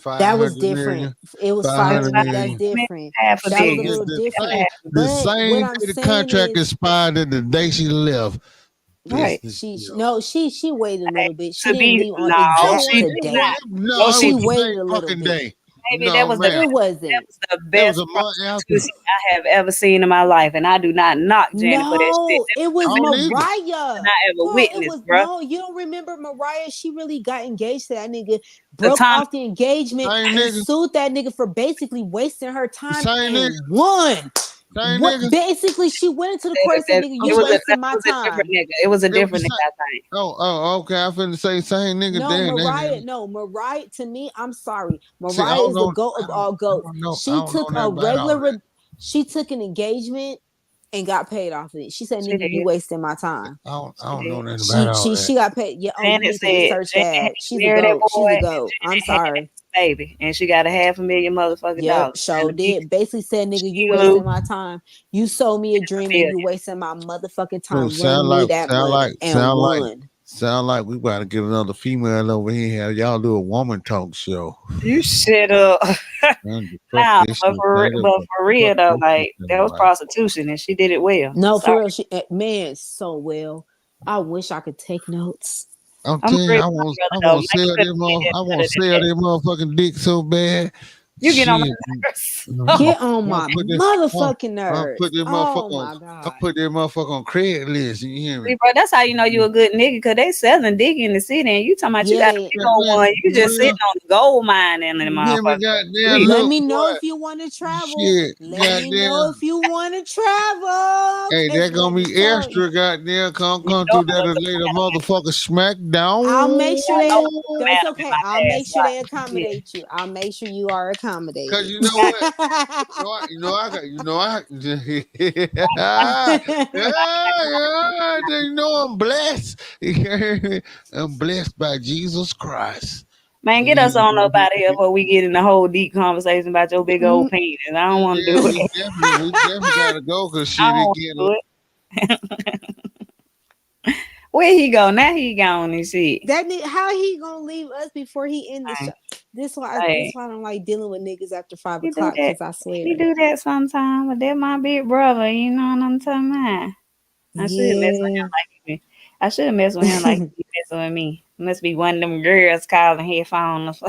Speaker 3: Five
Speaker 2: That was
Speaker 3: hundred
Speaker 2: different.
Speaker 3: million,
Speaker 2: It was
Speaker 3: five
Speaker 1: That's
Speaker 3: hundred
Speaker 1: five
Speaker 2: 500. That's
Speaker 3: million.
Speaker 1: million,
Speaker 2: different.
Speaker 1: half a
Speaker 2: That
Speaker 3: Shit,
Speaker 2: was a
Speaker 1: billion.
Speaker 2: little
Speaker 1: That's
Speaker 2: different.
Speaker 1: half a
Speaker 3: the
Speaker 1: billion.
Speaker 2: But what
Speaker 3: same
Speaker 2: I'm
Speaker 3: day the
Speaker 2: saying
Speaker 3: contract
Speaker 2: is,
Speaker 3: expired and the day she left.
Speaker 1: Right.
Speaker 3: Business
Speaker 2: she
Speaker 3: deal.
Speaker 2: no, she waited a
Speaker 1: Hey,
Speaker 2: little bit. She
Speaker 1: to
Speaker 2: didn't
Speaker 1: be
Speaker 2: leave on
Speaker 1: no,
Speaker 3: No,
Speaker 2: exact
Speaker 1: she
Speaker 2: the
Speaker 1: did
Speaker 3: it
Speaker 1: not.
Speaker 2: date.
Speaker 3: wasn't. No,
Speaker 1: No,
Speaker 3: it
Speaker 1: she
Speaker 3: was
Speaker 2: She
Speaker 3: the
Speaker 1: didn't.
Speaker 2: waited
Speaker 3: same
Speaker 2: a little
Speaker 3: fucking
Speaker 2: bit.
Speaker 3: day.
Speaker 1: Baby, that
Speaker 3: No,
Speaker 1: was the
Speaker 3: man.
Speaker 2: It
Speaker 1: that
Speaker 2: wasn't.
Speaker 1: was the
Speaker 3: That was
Speaker 1: best
Speaker 3: a month after.
Speaker 1: prostitution I have ever seen in my life, and I do not knock Janet for that shit.
Speaker 2: No,
Speaker 1: That
Speaker 2: it
Speaker 1: was the
Speaker 3: I
Speaker 2: was
Speaker 1: best
Speaker 3: don't either.
Speaker 1: prostitution
Speaker 2: Mariah.
Speaker 1: I ever
Speaker 2: Girl, it
Speaker 1: witnessed,
Speaker 2: was
Speaker 1: bruh.
Speaker 2: no, you don't remember Mariah? She really got engaged to that nigga,
Speaker 1: The
Speaker 2: broke
Speaker 1: time
Speaker 2: off the engagement,
Speaker 3: Same
Speaker 2: and
Speaker 3: nigga.
Speaker 2: sued that nigga for basically wasting her time
Speaker 3: Same nigga.
Speaker 2: and won.
Speaker 3: Same
Speaker 2: What
Speaker 3: nigga.
Speaker 2: basically she went into the court and said,
Speaker 1: that,
Speaker 2: nigga,
Speaker 1: it
Speaker 2: you
Speaker 1: was
Speaker 3: Okay.
Speaker 1: a
Speaker 2: wasting my
Speaker 1: different
Speaker 2: time.
Speaker 1: nigga. It was a
Speaker 3: It was the
Speaker 1: different
Speaker 3: same.
Speaker 1: nigga, I think.
Speaker 3: Okay. I finna say same nigga
Speaker 2: No,
Speaker 3: then.
Speaker 2: Mariah, no, Mariah, to me, I'm sorry.
Speaker 3: See, I
Speaker 2: Mariah
Speaker 3: don't
Speaker 2: is the
Speaker 3: know.
Speaker 2: goat of all goats.
Speaker 3: I
Speaker 2: She
Speaker 3: don't know
Speaker 2: took
Speaker 3: nothing
Speaker 2: a
Speaker 3: about all
Speaker 2: regular,
Speaker 3: that.
Speaker 2: she took an engagement and got paid off of it. She said,
Speaker 1: She
Speaker 2: nigga, you
Speaker 1: did.
Speaker 2: wasting my time.
Speaker 3: I
Speaker 1: She
Speaker 3: don't know
Speaker 1: did.
Speaker 3: nothing about
Speaker 2: She
Speaker 3: all
Speaker 2: she
Speaker 3: that.
Speaker 2: she got paid. Yeah. Oh, you
Speaker 1: Janet
Speaker 2: need to
Speaker 1: said
Speaker 2: research
Speaker 1: Janet had
Speaker 2: that.
Speaker 1: to
Speaker 2: She's a
Speaker 1: marry that
Speaker 2: goat. She's
Speaker 1: boy,
Speaker 2: a
Speaker 1: and
Speaker 2: goat. I'm
Speaker 1: Janet had
Speaker 2: sorry.
Speaker 1: a baby, and she got a 500,000 motherfucking
Speaker 2: Yep,
Speaker 1: dollars. And
Speaker 2: show
Speaker 1: the bitch,
Speaker 2: did. Basically said, nigga, you
Speaker 1: she blew
Speaker 2: wasting my time. You sold me a
Speaker 1: a
Speaker 2: dream and
Speaker 1: million.
Speaker 2: you wasting my motherfucking
Speaker 3: So
Speaker 2: time running me that money and won.
Speaker 3: sound like we gotta get another female over here. Have y'all do a woman talk show.
Speaker 1: You shut up.
Speaker 3: Man, the fuck
Speaker 1: Nah,
Speaker 3: this shit.
Speaker 1: but for real
Speaker 3: Fuck
Speaker 1: though,
Speaker 3: this shit.
Speaker 1: like that was prostitution, and she did it well.
Speaker 2: No,
Speaker 1: Sorry,
Speaker 2: for real, she man, so well. I wish I could take notes.
Speaker 3: I'm
Speaker 1: I'm
Speaker 3: telling you,
Speaker 1: agree with my
Speaker 3: I
Speaker 1: brother though.
Speaker 3: want to
Speaker 1: Michael
Speaker 3: sell
Speaker 1: could
Speaker 3: this
Speaker 1: have did
Speaker 3: I
Speaker 1: better
Speaker 3: want to
Speaker 1: than
Speaker 3: sell
Speaker 1: that.
Speaker 3: this motherfucking dick so bad.
Speaker 1: You get on
Speaker 3: Shit.
Speaker 1: my nerves.
Speaker 2: Get on
Speaker 3: I'll
Speaker 2: my
Speaker 3: put this
Speaker 2: motherfucking
Speaker 3: I'll
Speaker 2: nerves.
Speaker 3: put this
Speaker 2: Oh
Speaker 3: motherfucker on
Speaker 2: my
Speaker 3: I'll
Speaker 2: god.
Speaker 3: put this motherfucker on Craigslist. You hear
Speaker 1: See,
Speaker 3: me?
Speaker 1: bro, that's how you know you a good nigga, cause they selling dick in the city, and you talking about you
Speaker 2: Yeah,
Speaker 1: got a big old
Speaker 3: Man,
Speaker 1: one. You
Speaker 3: for
Speaker 1: just sitting
Speaker 3: real.
Speaker 1: on the gold mine in the
Speaker 3: You hear me?
Speaker 1: motherfucker.
Speaker 3: Goddamn,
Speaker 1: We
Speaker 2: let
Speaker 3: look,
Speaker 2: me know
Speaker 3: boy.
Speaker 2: if you want to travel.
Speaker 3: Shit,
Speaker 2: Let me know if
Speaker 3: goddamn.
Speaker 2: you want to travel.
Speaker 3: Hey,
Speaker 2: Cause
Speaker 3: that gonna
Speaker 2: let me
Speaker 3: be
Speaker 2: tell you,
Speaker 3: extra, goddamn.
Speaker 1: you
Speaker 3: Come
Speaker 1: know
Speaker 3: through
Speaker 1: I'm
Speaker 3: that
Speaker 1: gonna
Speaker 3: later,
Speaker 1: come
Speaker 3: motherfucker.
Speaker 2: I'll
Speaker 3: Smackdown.
Speaker 2: make sure
Speaker 1: I know
Speaker 2: they that's
Speaker 1: madam in
Speaker 2: okay.
Speaker 1: my
Speaker 2: I'll make
Speaker 1: ass.
Speaker 2: sure they
Speaker 1: Watch. Yeah.
Speaker 2: accommodate you. I'll make sure you are
Speaker 3: Cause
Speaker 2: accommodated.
Speaker 3: you know what? Yeah, yeah, you know I'm blessed. I'm blessed by Jesus Christ.
Speaker 1: Man, get us on up out of here before we get in a whole deep conversation about your big old penis. I don't want to
Speaker 3: Yeah,
Speaker 1: do it.
Speaker 3: we definitely gotta go because
Speaker 1: I
Speaker 3: shit,
Speaker 1: don't
Speaker 3: it
Speaker 1: want
Speaker 3: getting
Speaker 1: to do it. Where he go? Now he gone and shit.
Speaker 2: How he gonna leave us before he end the show?
Speaker 1: Like,
Speaker 2: This
Speaker 1: like,
Speaker 2: why I don't like dealing with niggas after five
Speaker 1: he do
Speaker 2: o'clock,
Speaker 1: that.
Speaker 2: because I
Speaker 1: He
Speaker 2: swear.
Speaker 1: do that sometime, but that my big brother. You know what I'm talking about? I should mess with him
Speaker 2: Yeah.
Speaker 1: like he. I should mess with him like he messing with me. Must be one of them girls calling headphones.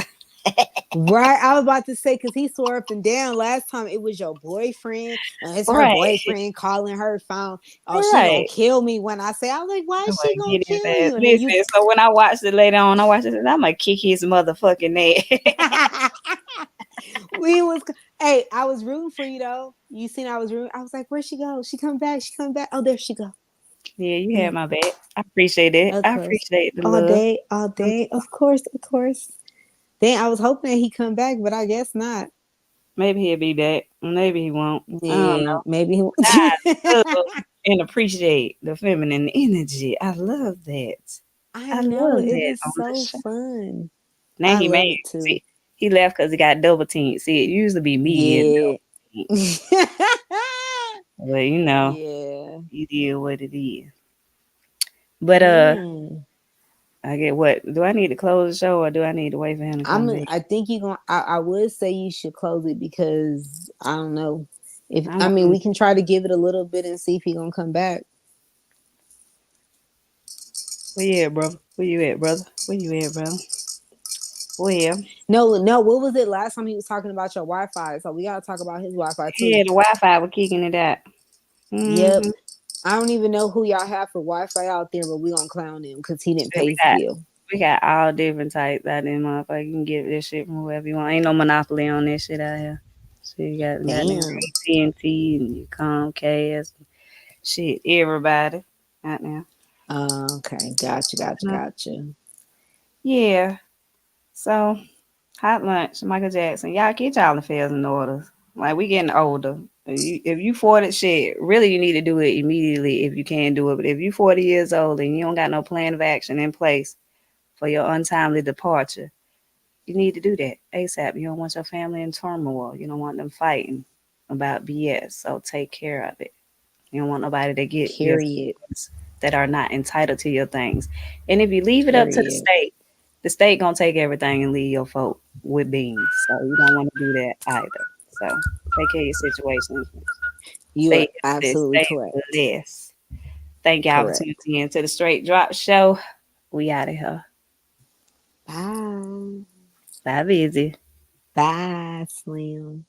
Speaker 2: Right, I was about to say, because he swore up and down last time it was your boyfriend. It's her
Speaker 1: Right,
Speaker 2: boyfriend calling her phone. Oh, she gonna
Speaker 1: right.
Speaker 2: kill me when I say. I was like, why
Speaker 1: I'm
Speaker 2: is she
Speaker 1: gonna
Speaker 2: gonna
Speaker 1: get his
Speaker 2: kill
Speaker 1: ass.
Speaker 2: you? And then you
Speaker 1: Listen, so when I watched it later on, I watched it. I'm gonna kick his motherfucking ass.
Speaker 2: we was hey, I was rooting for you though. You seen I was rooting. I was like, where'd she go? She come back, she come back. Oh, there she go.
Speaker 1: Yeah, you
Speaker 2: Yeah,
Speaker 1: had my back. I appreciate it.
Speaker 2: of
Speaker 1: I
Speaker 2: course.
Speaker 1: appreciate the
Speaker 2: All
Speaker 1: love.
Speaker 2: day, all day. Of course, of course. Then I was hoping that he come back, but I guess not.
Speaker 1: Maybe he'll be back. Maybe he won't. I don't
Speaker 2: Yeah,
Speaker 1: know.
Speaker 2: maybe he
Speaker 1: I love and appreciate the feminine energy. I love that.
Speaker 2: I
Speaker 1: I
Speaker 2: know
Speaker 1: love
Speaker 2: it
Speaker 1: that
Speaker 2: is
Speaker 1: on this
Speaker 2: so
Speaker 1: show.
Speaker 2: fun.
Speaker 1: Now
Speaker 2: I
Speaker 1: he mad.
Speaker 2: love it too.
Speaker 1: See, he left because he got double teamed. See, it used to be me getting
Speaker 2: Yeah.
Speaker 1: double teamed. But you know,
Speaker 2: yeah.
Speaker 1: it is what it is. But
Speaker 2: Mm.
Speaker 1: I get what? Do I need to close the show or do I need to wait for him to come back?
Speaker 2: I think you gonna I would say you should close it because I don't know. If
Speaker 1: I
Speaker 2: I mean
Speaker 1: want.
Speaker 2: we can try to give it a little bit and see if he gonna come back.
Speaker 1: Where you at, brother? Where you at, brother? Where you at, brother? Well,
Speaker 2: No, what was it last time he was talking about your Wi-Fi? So we gotta talk about his Wi-Fi too.
Speaker 1: yeah, the Wi-Fi was kicking it out.
Speaker 2: Yep.
Speaker 1: Mm-hmm.
Speaker 2: I don't even know who y'all have for Wi-Fi out there, but we gonna clown him because he didn't
Speaker 1: Shit,
Speaker 2: pay his bill.
Speaker 1: we got all different types out there, motherfucker. You can get this shit from whoever you want. Ain't no monopoly on this shit out here. So you got goddamn
Speaker 2: Damn.
Speaker 1: AT&T and your Comcast, shit, everybody out there.
Speaker 2: Okay, gotcha.
Speaker 1: Yeah. So hot lunch, Michael Jackson. Y'all get y'all affairs in order. Like we getting older. If you 40, shit, really you need to do it immediately if you can do it. But if you 40 years old and you don't got no plan of action in place for your untimely departure, you need to do that ASAP. You don't want your family in turmoil. You don't want them fighting about BS. So take care of it. You don't want nobody to get your
Speaker 2: Period.
Speaker 1: things that are not entitled to your things. And if you leave it up to
Speaker 2: Period.
Speaker 1: the state gonna take everything and leave your folk with beans. So you don't want to do that either. So take care of your situation.
Speaker 2: You
Speaker 1: Stay
Speaker 2: are
Speaker 1: healthy,
Speaker 2: absolutely
Speaker 1: stay
Speaker 2: correct.
Speaker 1: blessed. Thank y'all for tuning
Speaker 2: Correct.
Speaker 1: in to the Straight Drop Show. We out of here.
Speaker 2: Bye.
Speaker 1: Bye, busy.
Speaker 2: Bye, Slim.